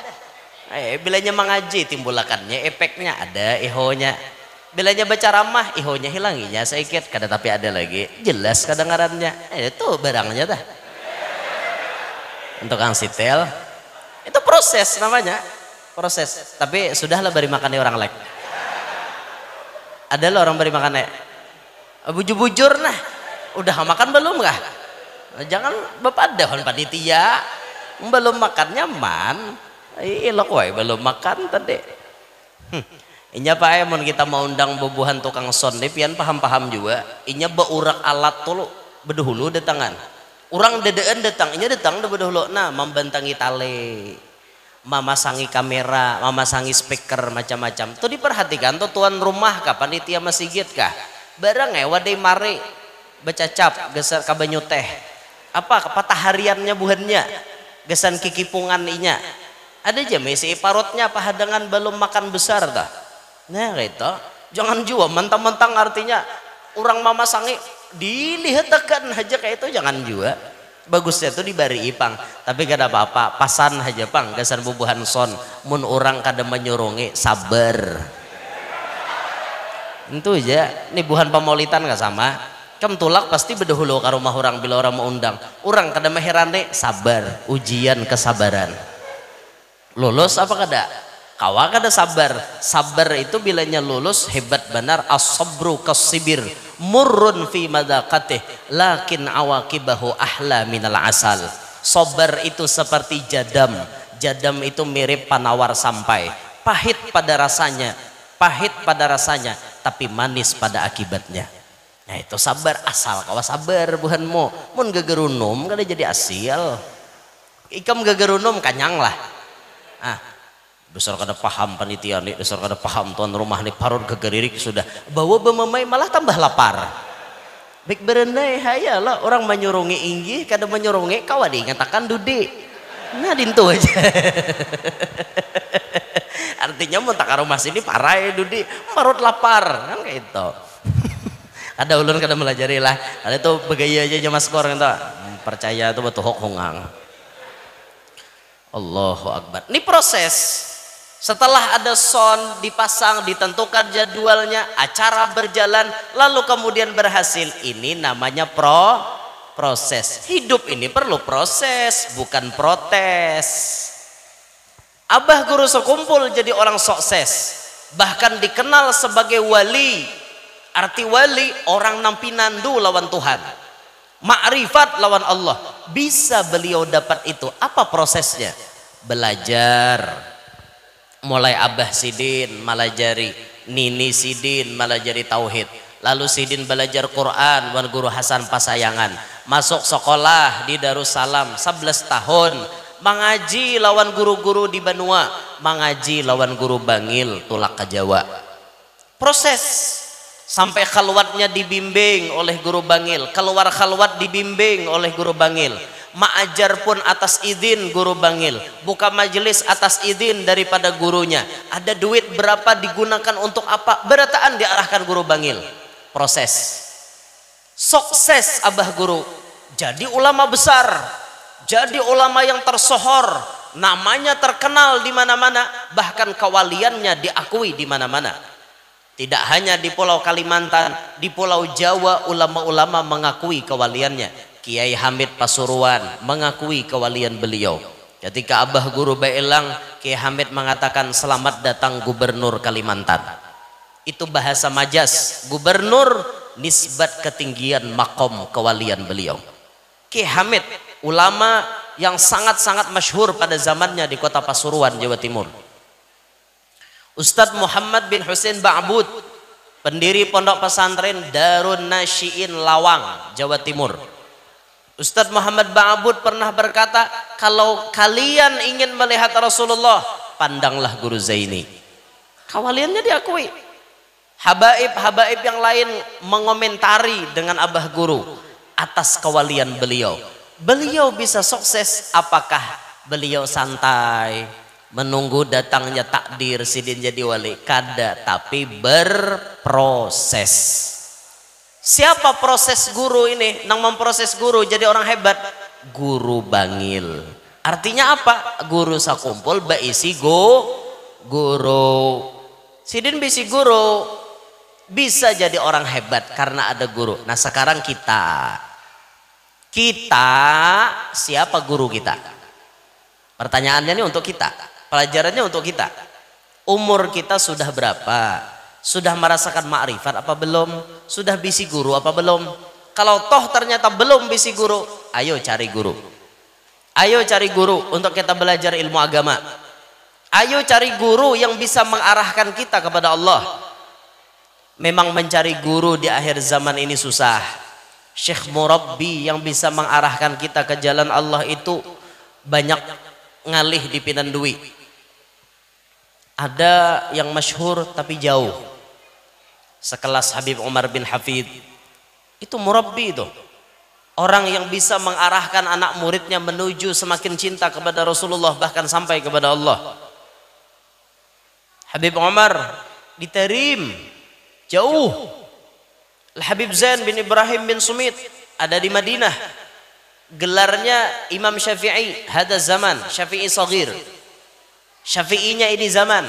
Bilanya mengaji timbulakannya efeknya ada ihonya. Bilanya baca ramah ihonya hilanginya sedikit kada tapi ada lagi. Jelas kedengarannya. Itu barangnya dah. Untuk kang sitel itu proses namanya. Proses. Tapi sudahlah beri makannya orang Lek. Ada lo orang beri makan bujur-bujur nah udah makan belum kah? Jangan bapak dahon panitia belum makan nyaman ilok wae belum makan tadi. Inya pak mun kita mau undang bubuhan tukang son nih pian paham juga inya beurak alat tulu bedahulu datangan orang dedeen datang inya datang bedahulu nah membentangi tali mamasangi kamera, mamasangi speaker macam-macam. Tuh diperhatikan tuh tuan rumah kah, panitia masjid kah? Barang wadai mari becacap geser kabanyu teh. Apa patah hariannya buhannya? Gesan kikipungan inya. Ada aja mesi parutnya pahadangan belum makan besar dah. Nah gitu. Jangan jua mentang-mentang artinya orang mamasangi dilihatkan aja kayak itu jangan jua. Bagusnya tuh dibari ipang tapi kada apa-apa pasan aja pang gasan bubuhan son mun orang kada menyurungi sabar itu aja nih buhan pamaulitan gak sama kam tulak pasti bedahulu ke rumah orang bila orang mau undang orang kada mehirane sabar ujian kesabaran lulus apa kada kawa kada sabar itu bilanya lulus hebat benar as-sabru kasibir murrun fi madaqatih lakin awaqibahu ahla minal asal. Sabar itu seperti jadam. Jadam itu mirip panawar sampai, pahit pada rasanya, tapi manis pada akibatnya. Nah itu sabar, asal kawa sabar buhan mo mun gegerunum kada jadi asil. Ikam gegerunum kanyang lah. Besar kada paham panitia nih, besar kada paham tuan rumah nih, parut gegeririk sudah bawa bememai malah tambah lapar. Baik berenai hayalah orang menyurungi inggi kada menyurungi kawa diingatakan dudi. Nah dintu aja. Artinya mun tak rumah sini parah ya dudi, parut lapar kan kayak itu. Ada ulun kada melajari lah. Ada itu begaya aja mas skor ento. Percaya itu betul hongang. Allahu Akbar. Ini proses. Setelah ada sound dipasang, ditentukan jadwalnya, acara berjalan, lalu kemudian berhasil. Ini namanya proses. Hidup ini perlu proses, bukan protes. Abah guru sekumpul jadi orang sukses, bahkan dikenal sebagai wali. Arti wali orang nampi nandu lawan Tuhan, makrifat lawan Allah. Bisa beliau dapat itu. Apa prosesnya? Belajar. Mulai Abah Sidin malajari, Nini Sidin malajari tauhid, lalu Sidin belajar Quran wan guru Hasan Pasayangan, masuk sekolah di Darussalam 11 tahun, mengaji lawan guru-guru di Banua, mengaji lawan guru Bangil tulak ke Jawa. Proses sampai khalwatnya dibimbing oleh guru Bangil, keluar khalwat dibimbing oleh guru Bangil, ma'ajar pun atas izin guru Bangil, buka majelis atas izin daripada gurunya. Ada duit berapa digunakan untuk apa, berataan diarahkan guru Bangil. Proses sukses Abah guru jadi ulama besar, jadi ulama yang tersohor, namanya terkenal di mana-mana, bahkan kewaliannya diakui di mana-mana. Tidak hanya di Pulau Kalimantan, di Pulau Jawa ulama-ulama mengakui kewaliannya. Kiai Hamid Pasuruan mengakui kewalian beliau. Ketika Abah guru Bailang, Kiai Hamid mengatakan selamat datang Gubernur Kalimantan. Itu bahasa majas. Gubernur nisbat ketinggian makom kewalian beliau. Kiai Hamid ulama yang sangat-sangat masyhur pada zamannya di kota Pasuruan, Jawa Timur. Ustadz Muhammad bin Husain Ba'bud, pendiri pondok pesantren Darun Nasyiin Lawang, Jawa Timur. Ustadz Muhammad Ba'bud pernah berkata, kalau kalian ingin melihat Rasulullah, pandanglah guru Zaini. Kewaliannya diakui. Habaib-habaib yang lain mengomentari dengan Abah guru atas kewalian beliau. Beliau bisa sukses, apakah beliau santai menunggu datangnya takdir Sidin jadi wali? Kada, tapi berproses. Siapa proses guru ini? Nang memproses guru jadi orang hebat, guru Bangil. Artinya apa? Guru sakumpul baisi guru. Sidin bisi guru, bisa jadi orang hebat karena ada guru. Nah sekarang kita siapa guru kita? Pertanyaannya ini untuk kita, pelajarannya untuk kita. Umur kita sudah berapa? Sudah merasakan makrifat apa belum? Sudah bisi guru apa belum? Kalau toh ternyata belum bisi guru, ayo cari guru. Ayo cari guru untuk kita belajar ilmu agama. Ayo cari guru yang bisa mengarahkan kita kepada Allah. Memang mencari guru di akhir zaman ini susah. Syekh Murabbi yang bisa mengarahkan kita ke jalan Allah itu banyak ngalih di Pinan Dwi. Ada yang masyhur tapi jauh, sekelas Habib Umar bin Hafid. Itu murabbi itu, orang yang bisa mengarahkan anak muridnya menuju semakin cinta kepada Rasulullah, bahkan sampai kepada Allah. Habib Umar diterim jauh. Habib Zain bin Ibrahim bin Sumit ada di Madinah, gelarnya Imam Syafi'i hada zaman, Syafi'i Saghir. Syafi'inya ini zaman.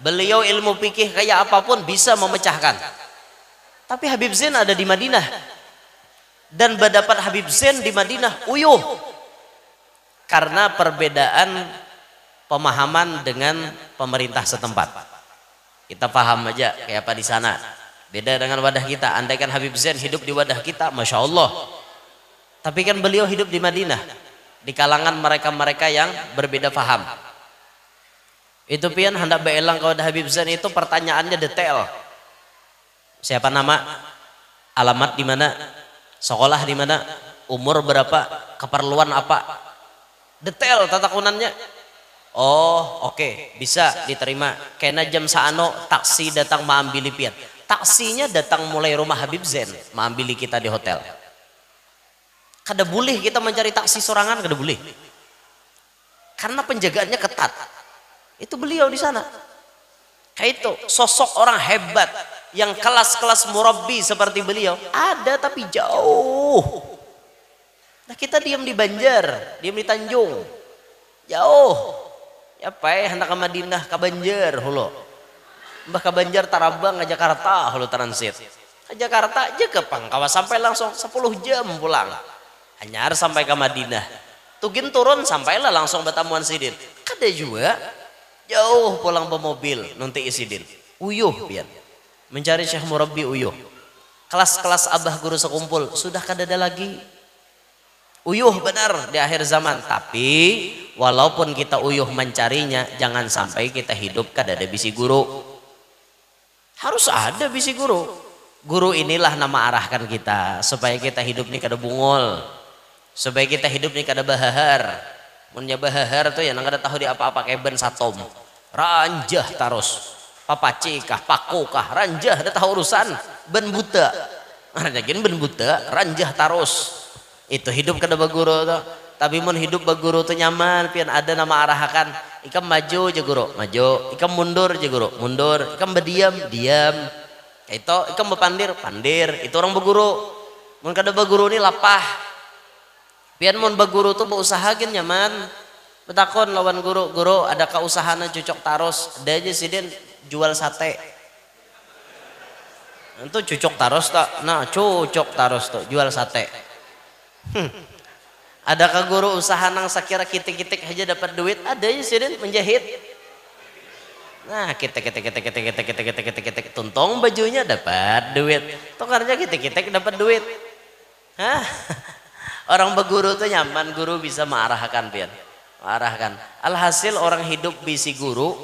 Beliau ilmu fikih kayak apapun bisa memecahkan. Tapi Habib Zain ada di Madinah, dan berdapat Habib Zain di Madinah uyuh karena perbedaan pemahaman dengan pemerintah setempat. Kita paham aja kayak apa di sana. Beda dengan wadah kita. Andaikan Habib Zain hidup di wadah kita, Masya Allah. Tapi kan beliau hidup di Madinah, di kalangan mereka-mereka yang berbeda faham. Itu pian hendak beelang ke wadah Habib Zain itu pertanyaannya detail. Siapa nama? Alamat di mana? Sekolah di mana? Umur berapa? Keperluan apa? Detail tatakunannya. Oh, oke, bisa diterima. Kena jam saano taksi datang mengambil pian. Taksinya datang mulai rumah Habib Zain, mengambil kita di hotel. Kada boleh kita mencari taksi sorangan, kada boleh. Karena penjagaannya ketat. Itu beliau di sana. Kayak itu, sosok orang hebat yang kelas-kelas murabbi seperti beliau ada tapi jauh. Nah kita diam di Banjar, diam di Tanjung, jauh. Ya pae hendak ke Madinah, ke Banjar hulo. Mbah ke Banjar Tarabang ke Jakarta hulu transit. Ke Jakarta aja ke Pangkawa sampai langsung 10 jam pulang. Hanya harus sampai ke Madinah. Tugin turun sampailah langsung Batamuan Sidin. Kada juga jauh pulang pemobil nanti Isidin. Uyuh pian. Mencari Syekh Murabbi uyuh. Kelas-kelas abah guru sekumpul sudah kada ada lagi. Uyuh benar di akhir zaman. Tapi walaupun kita uyuh mencarinya, jangan sampai kita hidup kada ada bisi guru. Harus ada bisi guru. Guru inilah nama arahkan kita supaya kita hidup nih kada bungol, supaya kita hidup nih kada bahahar. Munnya bahahar tuh ya nang kada tahu di apa-apa kayak ben satom. Ranjah terus. Papaci kah, paku kah, ranjah ada tahu urusan. Ben buta. Ranjagin ben buta, ranjah terus. Itu hidup kada baguru tuh. Tapi mun hidup baguru tuh nyaman, pian ada nama arahkan. Ikam maju je guru, maju. Ikam mundur je guru, mundur. Ikam berdiam, diam. Itu ikam berpandir, pandir. Itu orang baguru. Mun kada baguru ni lapah. Pian mun baguru tuh berusahakin nyaman. Betakon lawan guru, guru adakah usahana cucok taros? Ada aja sidin jual sate. Itu cucok taros tak? Nah, cucok taros tuh jual sate. Adakah guru usaha nang sakira kitik-kitik aja dapat duit? Ada ya sidin menjahit. Nah, kitik tuntung bajunya dapat duit. Tokarnya kitik-kitik dapat duit. Hah? Orang beguru tuh nyaman, guru bisa mengarahkan pian. Mengarahkan. Alhasil orang hidup bisi guru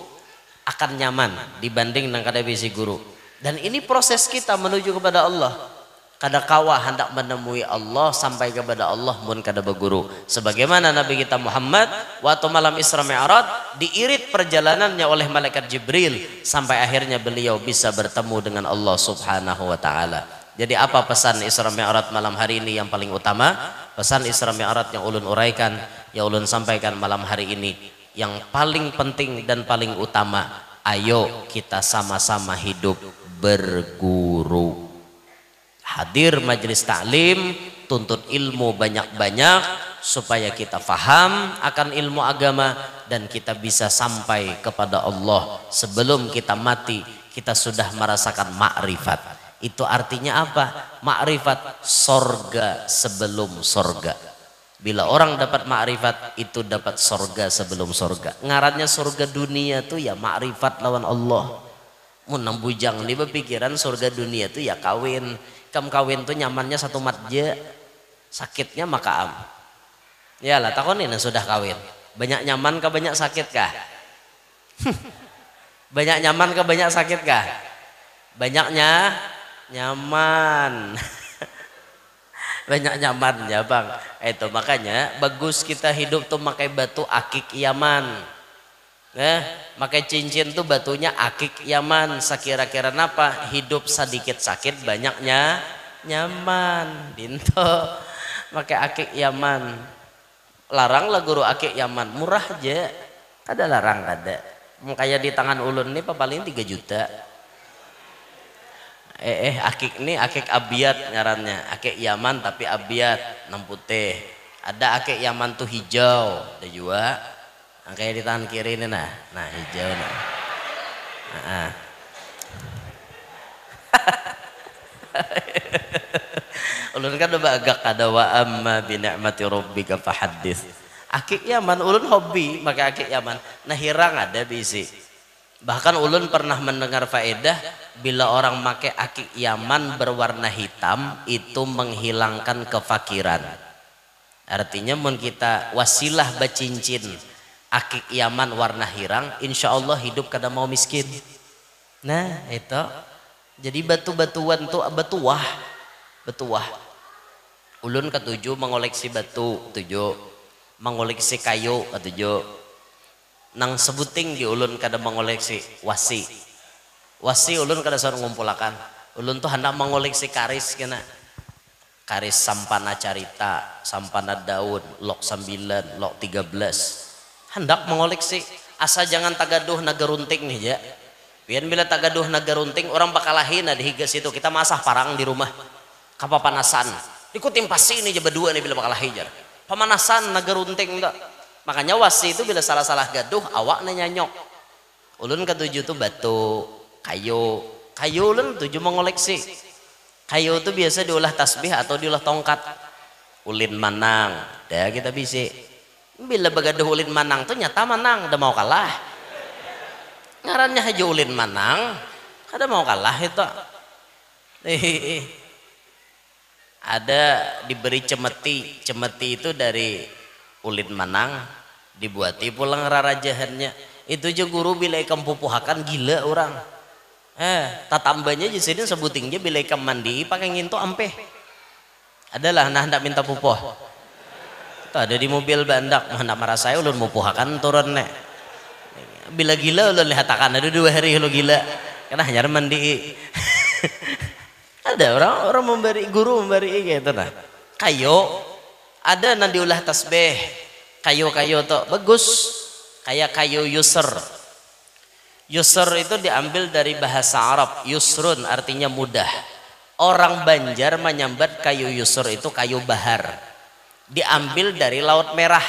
akan nyaman dibanding nang kada bisi guru. Dan ini proses kita menuju kepada Allah. Kada kawa hendak menemui Allah sampai kepada Allah mun kada beguru. Sebagaimana Nabi kita Muhammad waktu malam Isra Mi'raj diirit perjalanannya oleh malaikat Jibril sampai akhirnya beliau bisa bertemu dengan Allah Subhanahu wa taala. Jadi apa pesan Isra Mi'raj malam hari ini yang paling utama? Pesan Isra Mi'raj yang ulun uraikan, yang ulun sampaikan malam hari ini, yang paling penting dan paling utama, ayo kita sama-sama hidup berguru. Hadir majelis taklim, tuntut ilmu banyak-banyak supaya kita faham akan ilmu agama dan kita bisa sampai kepada Allah. Sebelum kita mati, kita sudah merasakan makrifat. Itu artinya apa? Makrifat sorga sebelum sorga. Bila orang dapat makrifat, itu dapat sorga sebelum sorga. Ngarannya sorga dunia tuh ya makrifat lawan Allah. Mun nang bujang ini berpikiran surga dunia itu ya kawin. Kam kawin tuh nyamannya satu matja, sakitnya makaam. Ya lah takonin sudah kawin. Banyak nyaman kah banyak sakit kah? Banyak nyaman kah banyak sakit kah? Banyaknya nyaman. Banyak nyaman ya bang. Itu makanya bagus kita hidup tuh pakai batu akik Yaman. Pakai cincin tuh batunya akik Yaman. Sekira-kira napa hidup sedikit sakit banyaknya nyaman. Dinto pakai akik Yaman. Larang lah guru akik Yaman, murah aja. Ada larang ada. Kayak di tangan ulun nih paling 3 juta. Akik nih akik abiyat ngarannya. Akik Yaman tapi abiyat 6 putih. Ada akik Yaman tuh hijau, ada juga. Nah, kayak di tangan kiri ini nah hijau nah. Ulun kan udah agak ada wa amma bi ni'mati rabbika fahaddits. Akik Yaman ulun hobi pakai akik Yaman. Nah hirang ada bisi. Bahkan ulun pernah mendengar faedah bila orang pakai akik Yaman berwarna hitam itu menghilangkan kefakiran. Artinya mun kita wasilah bacincin akik Yaman warna hirang, insya Allah hidup kada mau miskin. Nah itu jadi batu-batuan tuh betuah. Ulun ketujuh mengoleksi batu, tujuh mengoleksi kayu, ketujuh nang sebuting di ulun kada mengoleksi wasi ulun kada sareng ngumpulakan. Ulun tuh hendak mengoleksi karis kena karis sampana carita, sampana daun, lok 9, lok 13 hendak mengoleksi. Asa jangan tagaduh nagarunting nih ya. Pian bila tagaduh nagarunting orang bakalahin di higas itu kita masah parang di rumah kapapanasan ikutin pasti ini aja berdua nih bila bakalahin jar pemanasan nagarunting enggak. Makanya wasi itu bila salah-salah gaduh awak nyanyok. Ulun ketujuh tuh batu, kayu ulun tujuh mengoleksi. Kayu itu biasa diolah tasbih atau diolah tongkat. Ulin manang, dah kita bisa. Bila begaduh ulin manang tuh nyata manang, udah mau kalah. Ngarannya aja ulin manang, kada mau kalah itu. Ada diberi cemeti itu dari ulin manang. Dibuati pulang rarajahannya itu aja guru bila ikam pupuhakan gila orang tatambahnya di sini sebutingnya bila ikam mandi pakai nginto ampe adalah nah hendak minta pupuh itu ada di mobil bandak hendak marah saya ulun pupuhakan turun nek bila gila ulun lihatakan ada 2 hari lo gila karena hanya mandi ada orang memberi guru memberi gitu nah kayu ada nanti ulah tasbih kayu-kayu tuh bagus kayak kayu yusr itu diambil dari bahasa Arab yusrun artinya mudah. Orang Banjar menyambat kayu yusr itu kayu bahar diambil dari Laut Merah.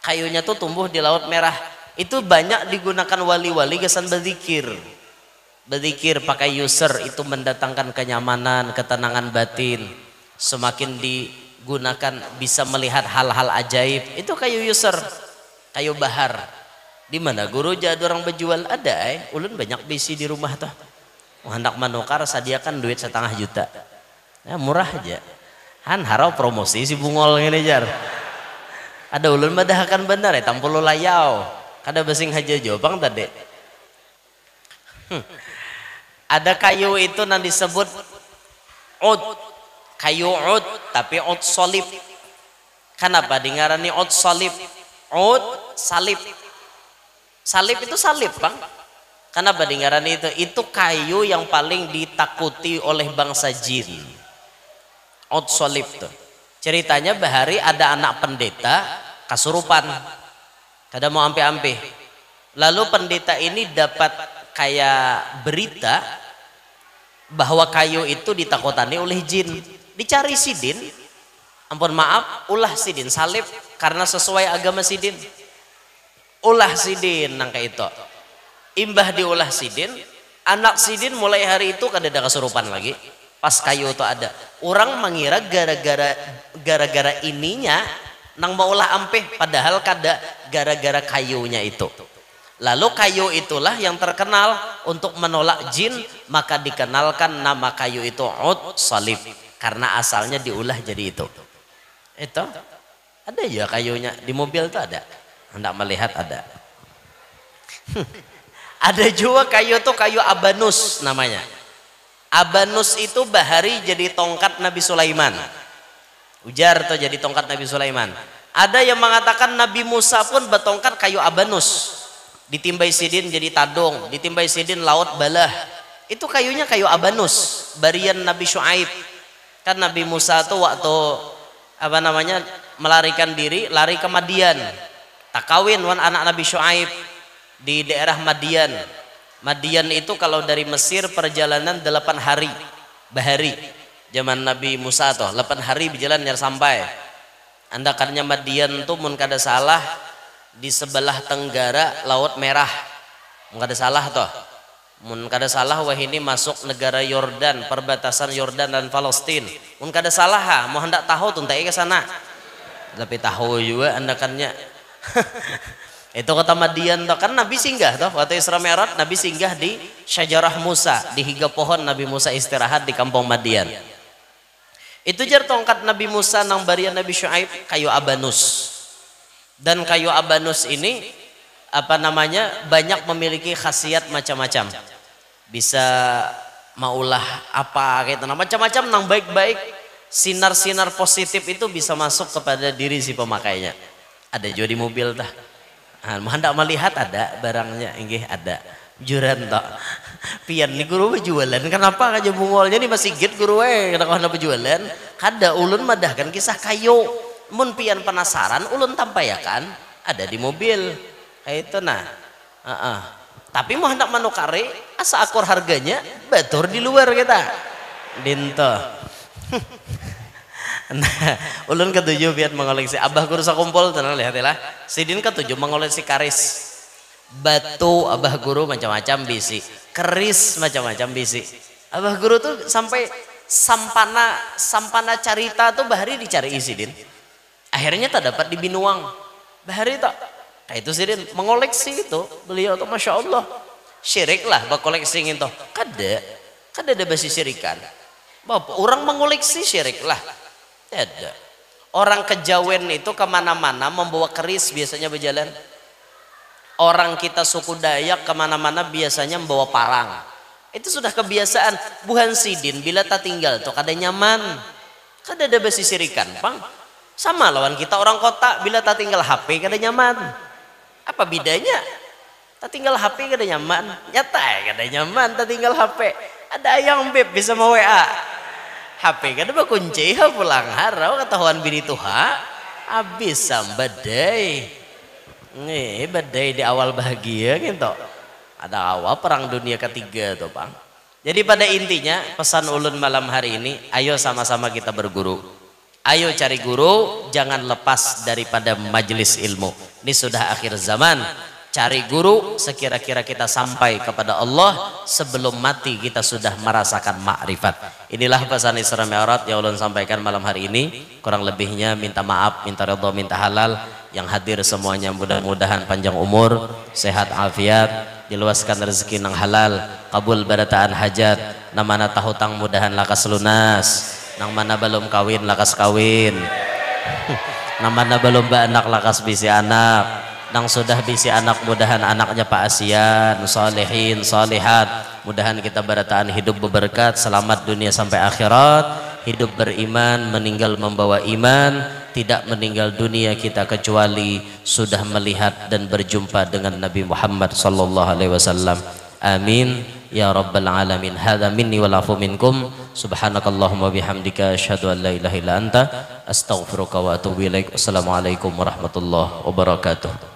Kayunya tuh tumbuh di Laut Merah itu banyak digunakan wali-wali gesan berzikir pakai yusr itu mendatangkan kenyamanan ketenangan batin. Semakin digunakan bisa melihat hal-hal ajaib itu kayu yusr kayu bahar. Di mana guru jadi orang berjual ada ulun banyak bisi di rumah tuh hendak menukar sadiakan duit 1,5 juta ya, murah aja harau promosi si bungol ini jar ada ulun madahakan benar tampulu layau kada basing haja jobang tadi ada kayu itu nanti disebut ud kayu ud tapi ud solib. Kenapa dingarani ud solib? Ud salib itu salib bang. Kenapa dingarani itu kayu yang paling ditakuti oleh bangsa jin. Ud solib tuh ceritanya bahari ada anak pendeta kasurupan kada mau ampe-ampe lalu pendeta ini dapat kayak berita bahwa kayu itu ditakutani oleh jin. Dicari sidin, ampun maaf, ulah sidin salib karena sesuai agama sidin. Ulah sidin nangka itu. Imbah diulah sidin, anak sidin mulai hari itu kada ada kesurupan lagi. Pas kayu itu ada. Orang mengira gara-gara ininya nang mau ulah ampeh padahal kada gara-gara kayunya itu. Lalu kayu itulah yang terkenal untuk menolak jin, maka dikenalkan nama kayu itu ud salib karena asalnya diulah jadi itu. Itu ada ya kayunya di mobil tuh ada. Hendak melihat ada. Ada juga kayu tuh kayu abanus namanya. Abanus itu bahari jadi tongkat Nabi Sulaiman. Ujar tuh jadi tongkat Nabi Sulaiman. Ada yang mengatakan Nabi Musa pun bertongkat kayu abanus. Ditimbai sidin jadi tadong, ditimbai sidin laut balah. Itu kayunya kayu abanus, barian Nabi Syuaib. Kan Nabi Musa tuh waktu melarikan diri, lari ke Madian. Tak kawin wan anak Nabi Syuaib di daerah Madian. Madian itu kalau dari Mesir perjalanan 8 hari bahari. Zaman Nabi Musa tuh 8 hari berjalan nyar sampai. Andakannya Madian tuh mun kada salah di sebelah tenggara Laut Merah. Mun kada salah toh. Mun kada salah wah ini masuk negara Yordan, perbatasan Yordan dan Palestina. Mun kada salah mau hendak tahu tuh ke sana. Tapi tahu juga andakannya. Itu kota Madian toh, kan Nabi singgah toh waktu Isra Mi'raj, Nabi singgah di Syajarah Musa, di higa pohon Nabi Musa istirahat di kampung Madian. Itu jar tongkat Nabi Musa nang barian Nabi Syuaib kayu abanus. Dan kayu abanus ini apa namanya banyak memiliki khasiat macam-macam. Bisa maulah apa gitu, macam-macam nang baik-baik, sinar-sinar positif itu bisa masuk kepada diri si pemakainya. Ada juga di mobil dah. Hendak melihat ada barangnya, inggih ada. Juran tak. Pian nih guru berjualan. Kenapa aja bungolnya nih masih git guru kenapa hendak berjualan? Kada ulun madahkan kisah kayu. Mun pian penasaran ulun tampayakan ada di mobil. Itu nah. Tapi mau hendak manukari asa akur harganya batur di luar kita. Dinto. Nah, ulun ketujuh biar mengoleksi abah guru sakumpul tenang lihatilah. Sidin ketujuh mengoleksi karis, batu abah guru macam-macam bisi, keris macam-macam bisi. Abah guru tuh sampai sampana carita tuh bahari dicari Sidin. Akhirnya tak dapat di Binuang. Bahari tak. Nah itu Sidin mengoleksi itu beliau tuh masya Allah. Syirik lah bakoleksi itu. Kada ada basi syirikan. Bapak orang mengoleksi syirik lah. Ada orang kejawen itu kemana-mana membawa keris biasanya berjalan. Orang kita suku Dayak kemana-mana biasanya membawa parang. Itu sudah kebiasaan. Buhan Sidin bila tak tinggal tuh kada nyaman, kada ada basi sirikan bang. Sama lawan kita orang kota bila tak tinggal HP kada nyaman. Apa bedanya? Tak tinggal HP kada nyaman. Nyata kada nyaman tak tinggal HP. Ada yang beb bisa mau WA. HP kan ada kunci pulang harau ketahuan bini tuha habis badai nih badai di awal bahagia gitu ada awal perang dunia ketiga tuh bang. Jadi pada intinya pesan ulun malam hari ini, ayo sama-sama kita berguru, ayo cari guru, jangan lepas daripada majelis ilmu. Ini sudah akhir zaman. Cari guru sekira-kira kita sampai kepada Allah, sebelum mati kita sudah merasakan makrifat. Inilah pesan Isra Mi'raj yang ulun sampaikan malam hari ini. Kurang lebihnya minta maaf, minta ridha, minta halal. Yang hadir semuanya mudah-mudahan panjang umur, sehat afiat, diluaskan rezeki nang halal, kabul barataan hajat. Nang mana tahu tang mudahan lakas lunas, nang mana belum kawin lakas kawin, nang mana belum anak lakas bisi anak, nang sudah bisi anak mudahan anaknya Pak Asian, salihin, salihat. Mudahan kita barataan hidup berberkat, selamat dunia sampai akhirat, hidup beriman, meninggal membawa iman, tidak meninggal dunia kita kecuali sudah melihat dan berjumpa dengan Nabi Muhammad sallallahu alaihi wasallam. Amin ya rabbal alamin. Hadza minni wal afu minkum. Subhanakallahumma bihamdika asyhadu an la ilaha illa anta astaghfiruka wa atubu ilaik. Assalamualaikum warahmatullahi wabarakatuh.